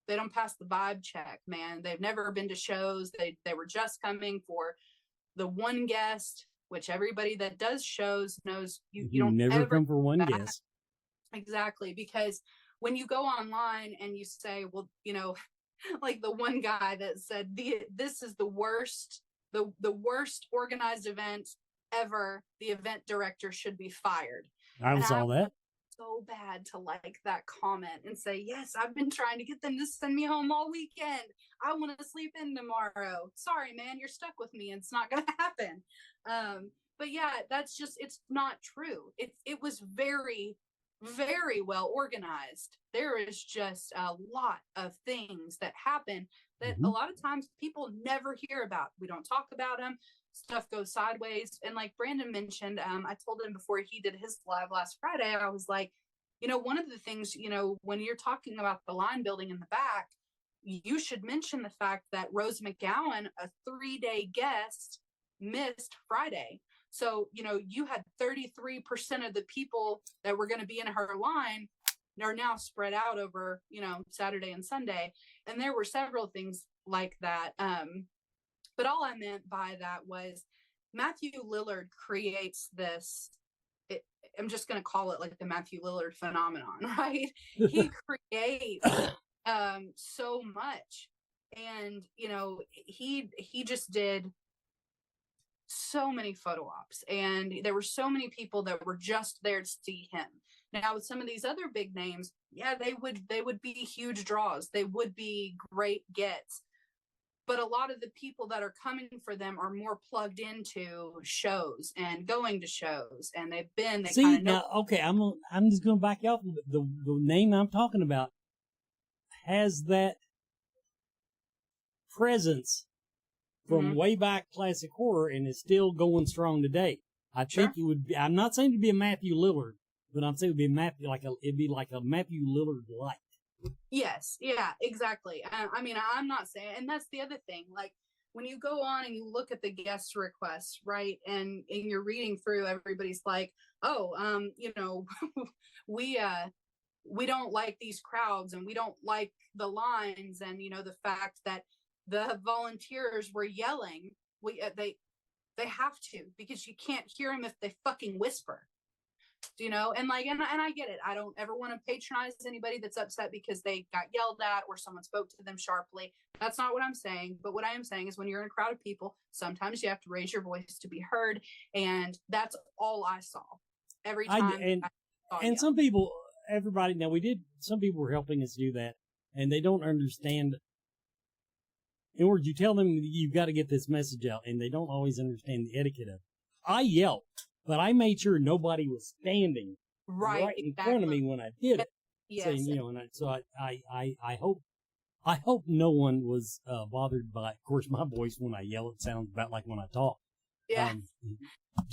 they don't pass the vibe check, man. They've never been to shows. They were just coming for the one guest, which everybody that does shows knows you don't never ever come for one guest. Exactly. Because when you go online and you say, well, like the one guy that said, this is the worst organized event ever. The event director should be fired. I saw that. So bad to like that comment and say, yes, I've been trying to get them to send me home all weekend. I want to sleep in tomorrow. Sorry, man, you're stuck with me. It's not going to happen. But yeah, that's just, it's not true. It was very, very well organized. There is just a lot of things that happen that a lot of times people never hear about. We don't talk about them. Stuff goes sideways. And like Brandon mentioned, I told him before he did his live last Friday, I was like, one of the things, when you're talking about the line building in the back, you should mention the fact that Rose McGowan, a 3-day guest, missed Friday. So, you had 33% of the people that were going to be in her line are now spread out over, Saturday and Sunday. And there were several things like that. But all I meant by that was Matthew Lillard creates this, I'm just going to call it like the Matthew Lillard phenomenon, right? He creates so much. And, he just did so many photo ops, and there were so many people that were just there to see him. Now with some of these other big names, yeah, they would be huge draws. They would be great gets. But a lot of the people that are coming for them are more plugged into shows and going to shows, and they see now. Okay, I'm just going to back off. The name I'm talking about has that presence from way back classic horror, and is still going strong today. I think it would be. I'm not saying it'd be a Matthew Lillard, but I'm saying it'd be like a Matthew Lillard light. Yes, yeah, exactly. I mean, I'm not saying, and that's the other thing. Like when you go on and you look at the guest requests, right, and you're reading through, everybody's like, oh, we don't like these crowds, and we don't like the lines, and the fact that the volunteers were yelling. They have to, because you can't hear them if they fucking whisper. And I get it. I don't ever want to patronize anybody that's upset because they got yelled at or someone spoke to them sharply. That's not what I'm saying. But what I am saying is when you're in a crowd of people, sometimes you have to raise your voice to be heard. And that's all I saw every time. And some people, some people were helping us do that, and they don't understand in words, you tell them you've got to get this message out, and they don't always understand the etiquette of it. I yelled, but I made sure nobody was standing right in front of me when I did it. Yes. Saying, I hope no one was bothered by, of course, my voice when I yell. It sounds about like when I talk. Yeah.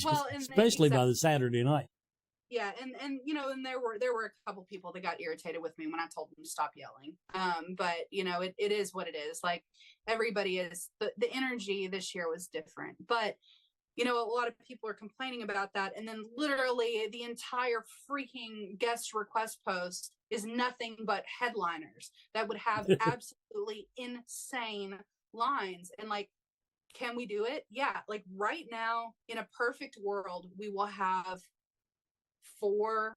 Well, especially by the Saturday night. Yeah, and there were a couple people that got irritated with me when I told them to stop yelling. But it is what it is. Like, everybody is, the energy this year was different. But a lot of people are complaining about that, and then literally the entire freaking guest request post is nothing but headliners that would have absolutely insane lines. And like, can we do it? Yeah. Like, right now, in a perfect world, we will have 4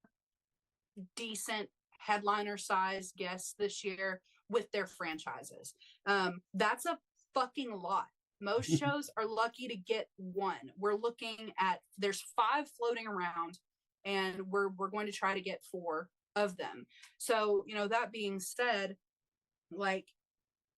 decent headliner size guests this year with their franchises. That's a fucking lot. Most shows are lucky to get 1. We're looking at, there's 5 floating around, and we're going to try to get 4 of them. So, that being said, like,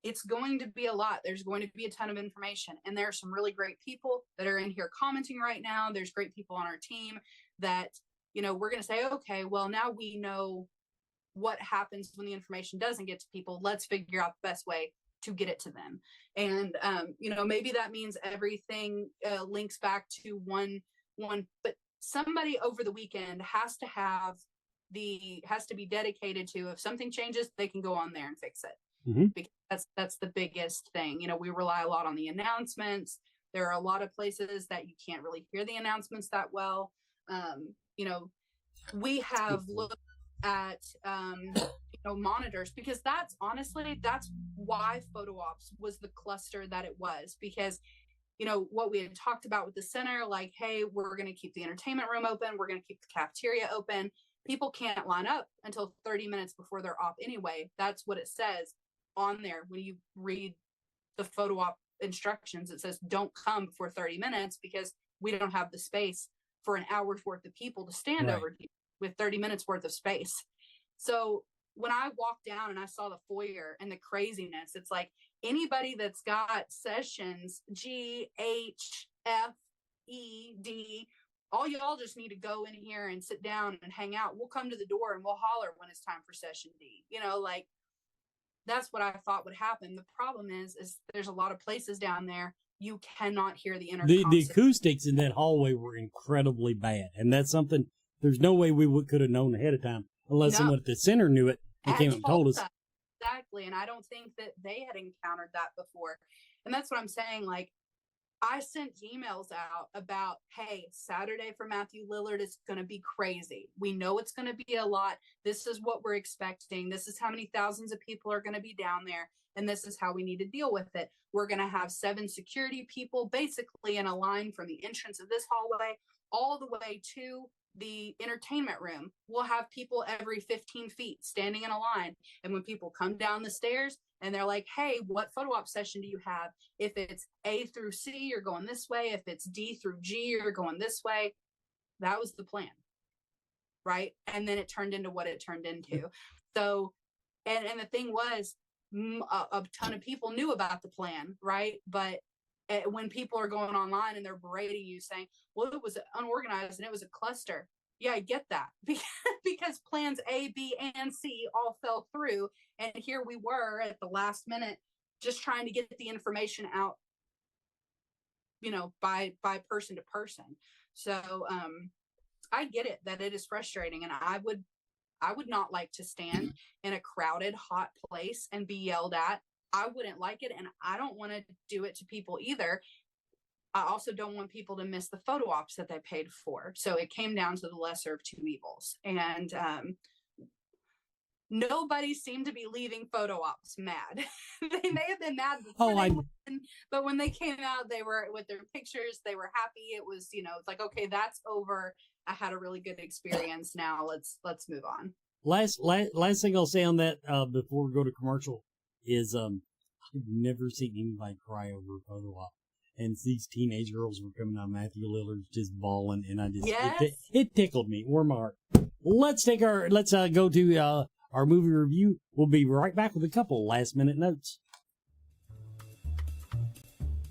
it's going to be a lot. There's going to be a ton of information, and there are some really great people that are in here commenting right now. There's great people on our team that, we're going to say, okay, well, now we know what happens when the information doesn't get to people. Let's figure out the best way to get it to them. And, maybe that means everything links back to one, but somebody over the weekend has to be dedicated to, if something changes, they can go on there and fix it. Mm-hmm. Because that's the biggest thing. We rely a lot on the announcements. There are a lot of places that you can't really hear the announcements that well. We have looked at monitors, because that's why photo ops was the cluster that it was, because what we had talked about with the center, like, hey, we're going to keep the entertainment room open, we're going to keep the cafeteria open. People can't line up until 30 minutes before they're off anyway. That's what it says on there. When you read the photo op instructions, it says don't come before 30 minutes because we don't have the space for an hour's worth of people to stand over here with 30 minutes worth of space. So when I walked down and I saw the foyer and the craziness, it's like, anybody that's got sessions G, H, F, E, D, all y'all just need to go in here and sit down and hang out. We'll come to the door and we'll holler when it's time for session D. Like, that's what I thought would happen. The problem is there's a lot of places down there you cannot hear the intercom. The acoustics in that hallway were incredibly bad, and that's something there's no way we could have known ahead of time unless someone at the center knew it and came and told us. Exactly, and I don't think that they had encountered that before. And that's what I'm saying. Like, I sent emails out about, hey, Saturday for Matthew Lillard is going to be crazy. We know it's going to be a lot. This is what we're expecting. This is how many thousands of people are going to be down there. And this is how we need to deal with it. We're going to have 7 security people basically in a line from the entrance of this hallway all the way to the entertainment room. We'll have people every 15 feet standing in a line. And when people come down the stairs and they're like, hey, what photo op session do you have? If it's A through C, you're going this way. If it's D through G, you're going this way. That was the plan. Right. And then it turned into what it turned into. So, and the thing was, a ton of people knew about the plan. Right. But when people are going online and they're berating you saying, well, it was unorganized and it was a cluster. Yeah, I get that because plans A, B, and C all fell through. And here we were at the last minute, just trying to get the information out, by person to person. So I get it that it is frustrating. And I would not like to stand in a crowded, hot place and be yelled at. I wouldn't like it, and I don't want to do it to people either. I also don't want people to miss the photo ops that they paid for. So it came down to the lesser of 2 evils. And nobody seemed to be leaving photo ops mad. They may have been mad before but when they came out, they were with their pictures, they were happy. It was, it's like, okay, that's over. I had a really good experience. Now let's move on. Last thing I'll say on that before we go to commercial is I've never seen anybody cry over a photo op. And these teenage girls were coming out, Matthew Lillard's just bawling, and I just it tickled me, warmed my heart. Let's go to our movie review. We'll be right back with a couple last minute notes.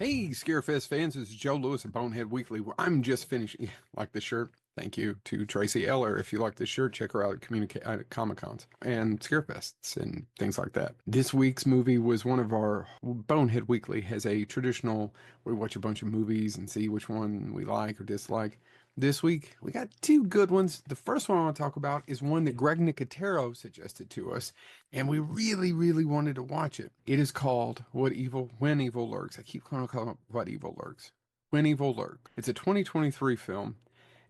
Hey, Scarefest fans, this is Joe Lewis of Bonehead Weekly, where I'm just finishing. Like the shirt? Thank you to Tracy Eller. If you like the shirt, check her out at Comic Cons and Scarefests and things like that. This week's movie was one of our Bonehead Weekly has a traditional, we watch a bunch of movies and see which one we like or dislike. This week, we got two good ones. The first one I want to talk about is one that Greg Nicotero suggested to us, and we really, really wanted to watch it. It is called When Evil Lurks. I keep calling it What Evil Lurks. When Evil Lurks. It's a 2023 film,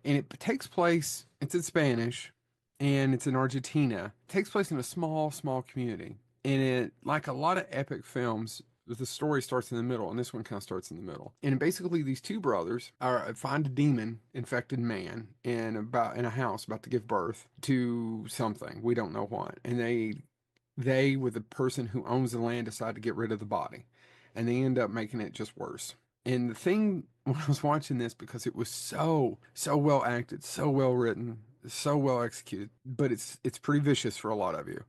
and it takes place, it's in Spanish, and it's in Argentina. It takes place in a small, small community. And it, like a lot of epic films, the story starts in the middle, and this one kind of starts in the middle. And basically, these two brothers find a demon-infected man in a house about to give birth to something. We don't know what. And they with the person who owns the land, decide to get rid of the body, and they end up making it just worse. And the thing when I was watching this, because it was so well acted, so well written, so well executed, but it's pretty vicious for a lot of you.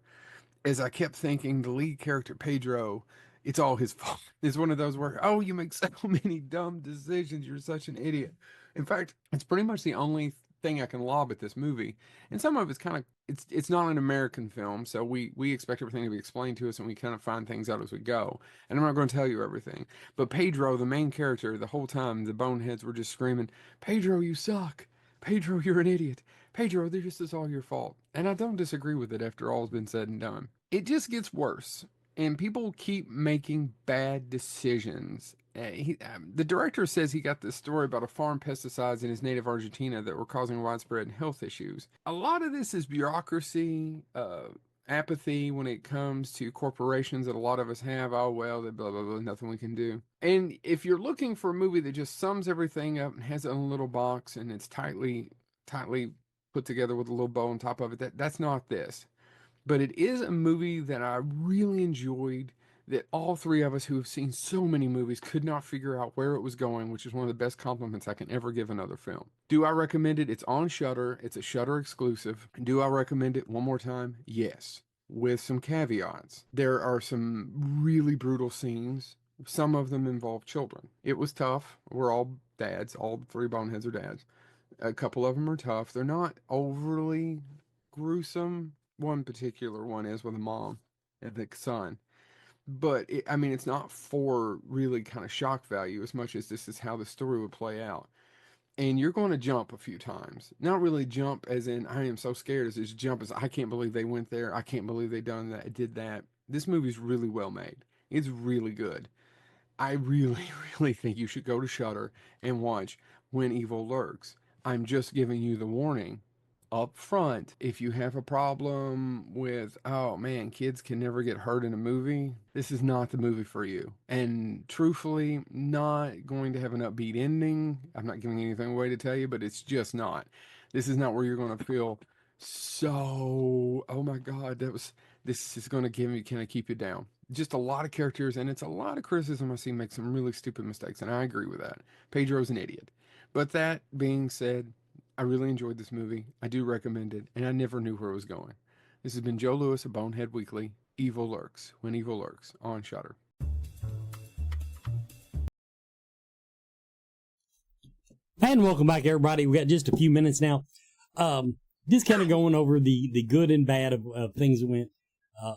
As I kept thinking, the lead character Pedro, it's all his fault. It's one of those where, oh, you make so many dumb decisions, you're such an idiot. In fact, it's pretty much the only thing I can lob at this movie. And some of it's kind of it's not an American film, so we expect everything to be explained to us, and we kind of find things out as we go. And I'm not going to tell you everything. But Pedro, the main character, the whole time the boneheads were just screaming, "Pedro, you suck. Pedro, you're an idiot. Pedro, this is all your fault." And I don't disagree with it after all's been said and done. It just gets worse, and people keep making bad decisions. The director says he got this story about a farm pesticides in his native Argentina that were causing widespread health issues. A lot of this is bureaucracy, apathy when it comes to corporations that a lot of us have. Oh, well, blah, blah, blah, nothing we can do. And if you're looking for a movie that just sums everything up and has it in a little box and it's tightly put together with a little bow on top of it, that's not this. But it is a movie that I really enjoyed, that all three of us who have seen so many movies could not figure out where it was going, which is one of the best compliments I can ever give another film. Do I recommend it? It's on Shudder. It's a Shudder exclusive. Do I recommend it one more time? Yes, with some caveats. There are some really brutal scenes. Some of them involve children. It was tough. We're all dads. All three boneheads are dads. A couple of them are tough. They're not overly gruesome. One particular one is with a mom and the son. But I mean, it's not for really kind of shock value as much as this is how the story would play out. And you're going to jump a few times. Not really jump as in I am so scared, as jump as I can't believe they went there. I can't believe they did that. This movie's really well made. It's really good. I really, really think you should go to Shudder and watch When Evil Lurks. I'm just giving you the warning up front. If you have a problem with, oh man, kids can never get hurt in a movie, this is not the movie for you. And truthfully, not going to have an upbeat ending. I'm not giving anything away to tell you, but it's just not. This is not where you're going to feel so, oh my God, this is going to kind of keep you down. Just a lot of characters, and it's a lot of criticism I see make some really stupid mistakes, and I agree with that. Pedro's an idiot. But that being said, I really enjoyed this movie. I do recommend it, and I never knew where it was going. This has been Joe Lewis of Bonehead Weekly. Evil Lurks, When Evil Lurks, on Shudder. And welcome back, everybody. We got just a few minutes now. Just kind of going over the good and bad of things that went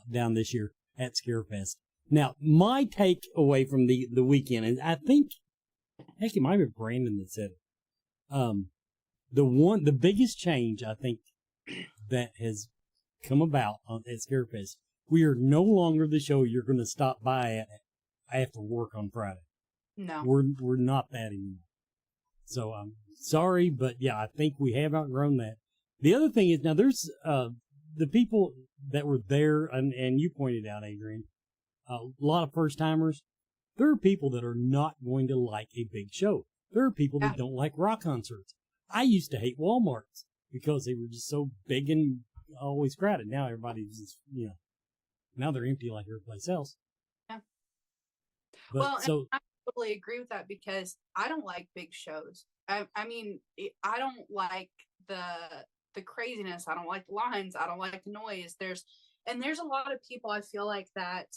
down this year at Scarefest. Now, my take away from the weekend, and I think, heck, it might be Brandon that said it. The biggest change I think that has come about at Scarefest, we are no longer the show you're going to stop by at after work on Friday. No, We're not that anymore. So I'm sorry, but yeah, I think we have outgrown that. The other thing is, now there's the people that were there, and you pointed out, Adrian, a lot of first timers. There are people that are not going to like a big show. There are people that don't like rock concerts. I used to hate Walmarts because they were just so big and always crowded. Now everybody's just, now they're empty like every place else. Yeah. But, well, so I totally agree with that because I don't like big shows. I mean, I don't like the craziness. I don't like the lines. I don't like the noise. There's a lot of people I feel like that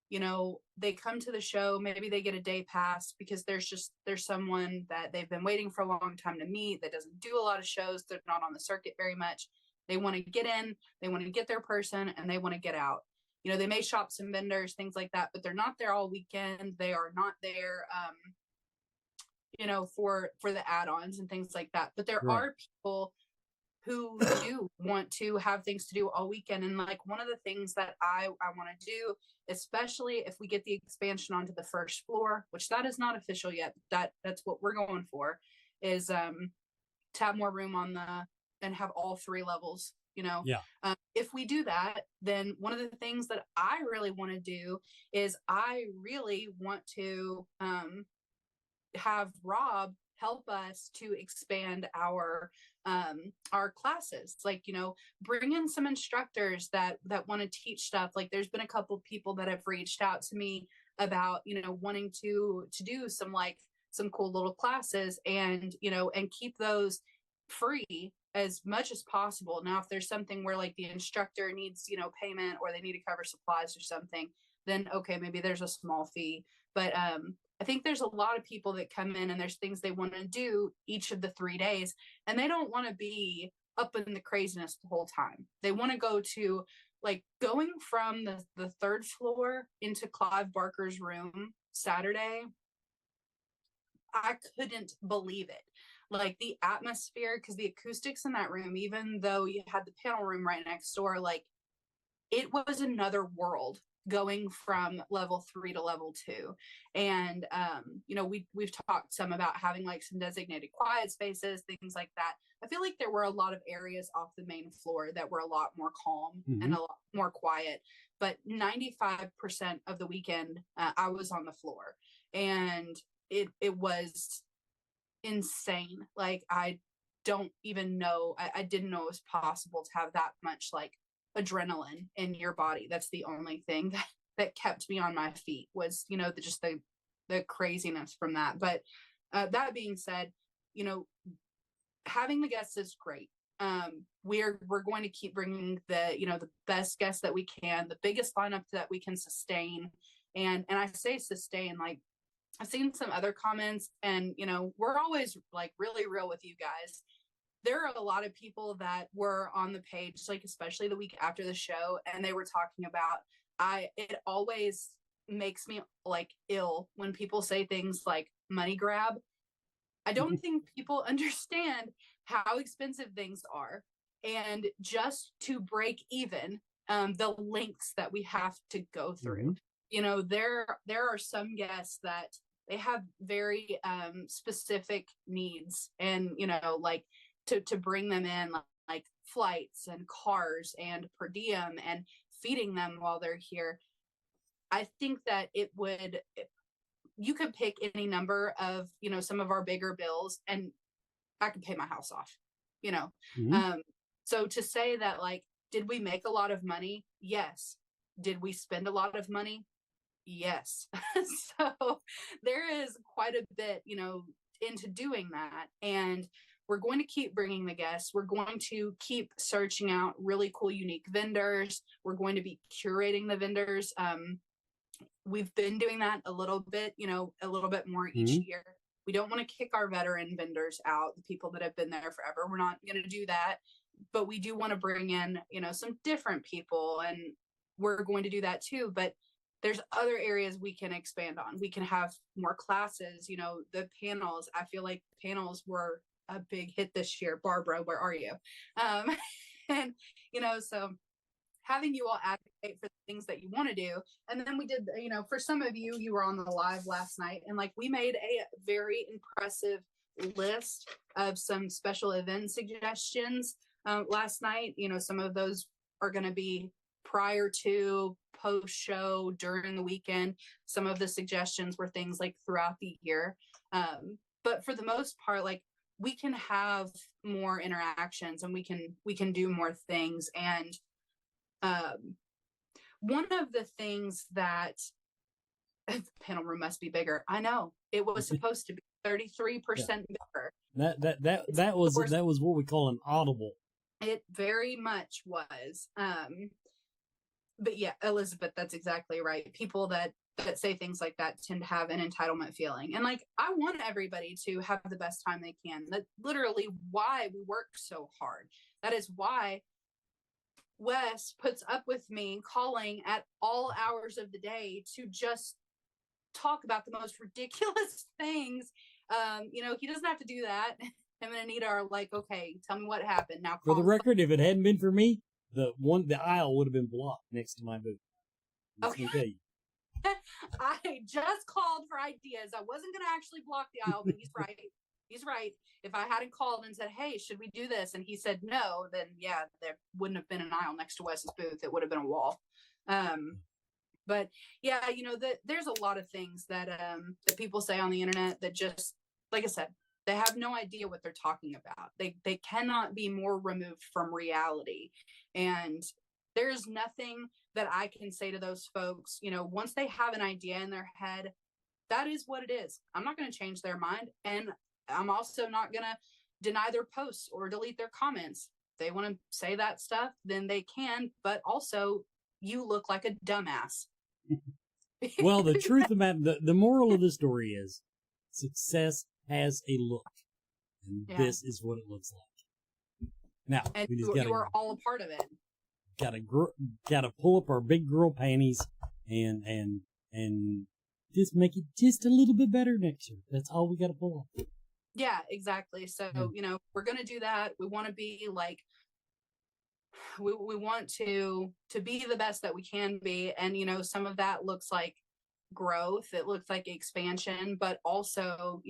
they come to the show, maybe they get a day pass because there's someone that they've been waiting for a long time to meet that doesn't do a lot of shows. They're not on the circuit very much. They want to get in, they want to get their person, and they want to get out. They may shop some vendors, things like that, but they're not there all weekend. They are not there, for the add-ons and things like that. But there Right. are people who do want to have things to do all weekend. And like one of the things that I want to do, especially if we get the expansion onto the first floor, which that is not official yet, that's what we're going for, is to have more room and have all 3 levels. Yeah. If we do that, then one of the things that I really want to do is I really want to have Rob help us to expand our classes, like, bring in some instructors that want to teach stuff. Like there's been a couple people that have reached out to me about, wanting to do some cool little classes and keep those free as much as possible. Now, if there's something where like the instructor needs, payment, or they need to cover supplies or something, then okay, maybe there's a small fee. But I think there's a lot of people that come in and there's things they want to do each of the 3 days, and they don't want to be up in the craziness the whole time. They want to go to, like, going from the 3rd floor into Clive Barker's room Saturday. I couldn't believe it. Like the atmosphere, because the acoustics in that room, even though you had the panel room right next door, like it was another world going from level 3 to level 2. And we've talked some about having like some designated quiet spaces, things like that. I feel like there were a lot of areas off the main floor that were a lot more calm and a lot more quiet, but 95% of the weekend I was on the floor, and it was insane. Like I don't even know, I didn't know it was possible to have that much like adrenaline in your body. That's the only thing that kept me on my feet, was just the craziness from that. But that being said, having the guests is great. We're going to keep bringing the best guests that we can, the biggest lineup that we can sustain. And I say sustain, like I've seen some other comments, and we're always like really real with you guys. There are a lot of people that were on the page, like especially the week after the show, and they were talking about, it always makes me like ill when people say things like money grab. I don't think people understand how expensive things are, and just to break even, the lengths that we have to go through. There are some guests that they have very specific needs, and like to bring them in, like flights and cars and per diem and feeding them while they're here. I think that you could pick any number of some of our bigger bills, and I could pay my house off. So to say that, like, did we make a lot of money? Yes. Did we spend a lot of money? Yes. So there is quite a bit, into doing that. And we're going to keep bringing the guests. We're going to keep searching out really cool, unique vendors. We're going to be curating the vendors. We've been doing that a little bit more each year. We don't want to kick our veteran vendors out, the people that have been there forever. We're not going to do that, but we do want to bring in, some different people, and we're going to do that too. But there's other areas we can expand on. We can have more classes, the panels. I feel like panels were a big hit this year. Barbara, where are you? And, so having you all advocate for the things that you want to do. And then we did, for some of you, you were on the live last night, and like we made a very impressive list of some special event suggestions last night. Some of those are going to be prior to, post show, during the weekend. Some of the suggestions were things like throughout the year. But for the most part, like, we can have more interactions, and we can do more things. And one of the things that the panel room must be bigger. I know it was supposed to be 33% bigger. That was what we call an audible. It very much was. But yeah, Elizabeth, that's exactly right. People that say things like that tend to have an entitlement feeling. And like, I want everybody to have the best time they can. That's literally why we work so hard. That is why Wes puts up with me calling at all hours of the day to just talk about the most ridiculous things. He doesn't have to do that. Him and Anita are like, okay, tell me what happened. Now, For the record, if it hadn't been for me, the aisle would have been blocked next to my booth. Okay. I just called for ideas. I wasn't going to actually block the aisle, but he's right. He's right. If I hadn't called and said, hey, should we do this? And he said no, then yeah, there wouldn't have been an aisle next to Wes's booth. It would have been a wall. But yeah, there's a lot of things that people say on the internet that just, like I said, they have no idea what they're talking about. They cannot be more removed from reality. And there's nothing that I can say to those folks, once they have an idea in their head, that is what it is. I'm not going to change their mind. And I'm also not going to deny their posts or delete their comments. If they want to say that stuff, then they can. But also, you look like a dumbass. Well, the truth about the moral of the story is success has a look. And this is what it looks like. Now, and we just you are all a part of it. Gotta pull up our big girl panties and just make it just a little bit better next year. That's all we gotta pull up. Yeah, exactly. So, we're going to do that. We want to be like, we want to be the best that we can be. And, some of that looks like growth. It looks like expansion, but also,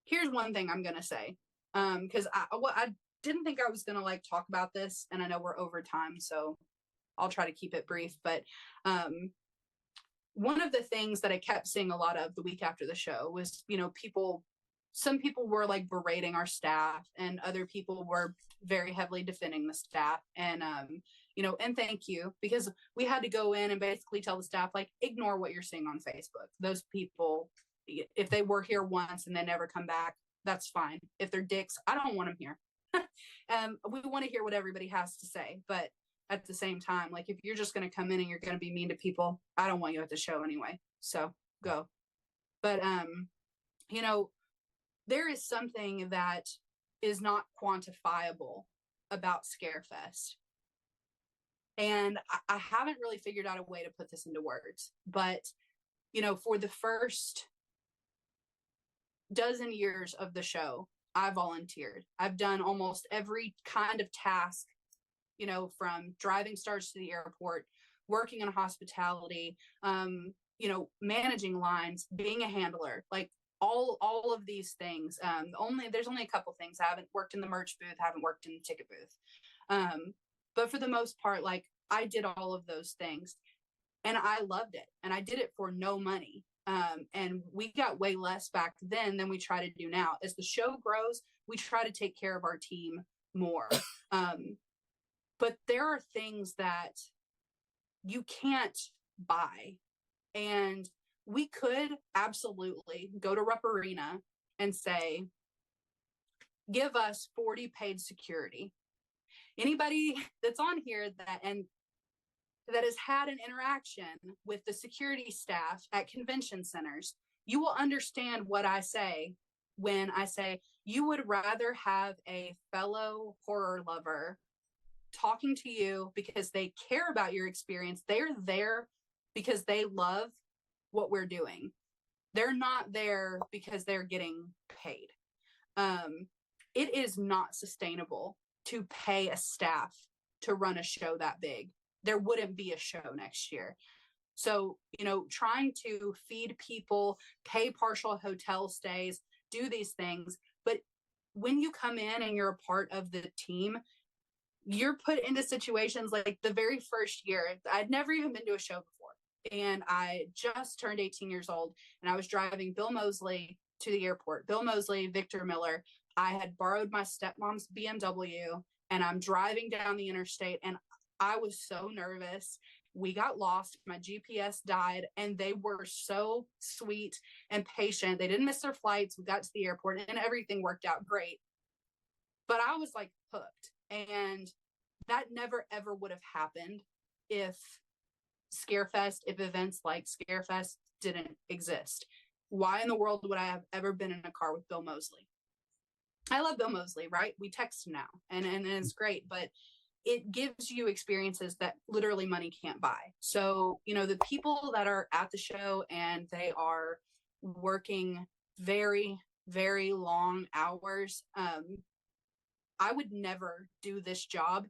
here's one thing I'm going to say. Cause I didn't think I was going to talk about this, and I know we're over time, so I'll try to keep it brief, but, one of the things that I kept seeing a lot of the week after the show was, some people were berating our staff, and other people were very heavily defending the staff. And, and thank you, because we had to go in and basically tell the staff, ignore what you're seeing on Facebook. Those people, if they were here once and they never come back, that's fine. If they're dicks, I don't want them here. We want to hear what everybody has to say, but at the same time, if you're just going to come in and you're going to be mean to people, I don't want you at the show anyway. So go. But, there is something that is not quantifiable about Scarefest. And I haven't really figured out a way to put this into words, but, for the first dozen years of the show, I volunteered. I've done almost every kind of task, from driving stars to the airport, working in hospitality, managing lines, being a handler, all of these things. There's only a couple things. I haven't worked in the merch booth, haven't worked in the ticket booth. But for the most part, I did all of those things, and I loved it, and I did it for no money. And we got way less back then than we try to do now. As the show grows, we try to take care of our team more. But there are things that you can't buy. And we could absolutely go to Rupp Arena and say, give us 40 paid security. Anybody that's on here that has had an interaction with the security staff at convention centers, you will understand what I say when I say you would rather have a fellow horror lover talking to you because they care about your experience. They're there because they love what we're doing. They're not there because they're getting paid. It is not sustainable to pay a staff to run a show that big. There wouldn't be a show next year. So, trying to feed people, pay partial hotel stays, do these things. But when you come in and you're a part of the team, you're put into situations like the very first year. I'd never even been to a show before, and I just turned 18 years old, and I was driving Bill Moseley to the airport. Bill Moseley, Victor Miller. I had borrowed my stepmom's BMW, and I'm driving down the interstate, and I was so nervous. We got lost. My GPS died, and they were so sweet and patient. They didn't miss their flights. We got to the airport, and everything worked out great. But I was hooked. And that never ever would have happened if Scarefest, if events like Scarefest didn't exist. Why in the world would I have ever been in a car with Bill Moseley? I love Bill Moseley, right? We text now and it's great, but it gives you experiences that literally money can't buy. So, you know, the people that are at the show and they are working very, very long hours, I would never do this job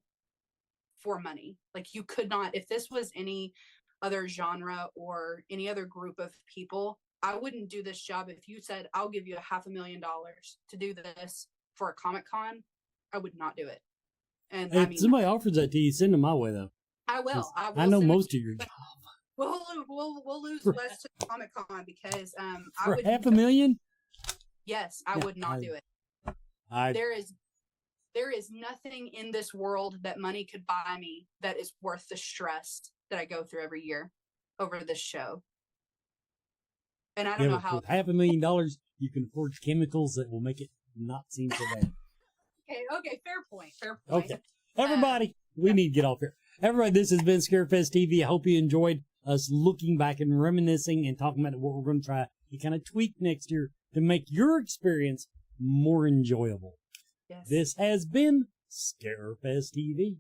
for money. Like, you could not, if this was any other genre or any other group of people, I wouldn't do this job. If you said, I'll give you $500,000 to do this for a Comic-Con, I would not do it. And If somebody offers that to you, send them my way, though. I will. I know most of your job. We'll lose Wes to Comic-Con because I For would $500,000? Yes, I would not do it. There is nothing in this world that money could buy me that is worth the stress that I go through every year over this show. And I don't know how. With $500,000, you can forge chemicals that will make it not seem so bad. Okay, fair point. Okay. Everybody, we need to get off here. Everybody, this has been Scarefest TV. I hope you enjoyed us looking back and reminiscing and talking about what we're going to try to kind of tweak next year to make your experience more enjoyable. Yes. This has been Scarefest TV.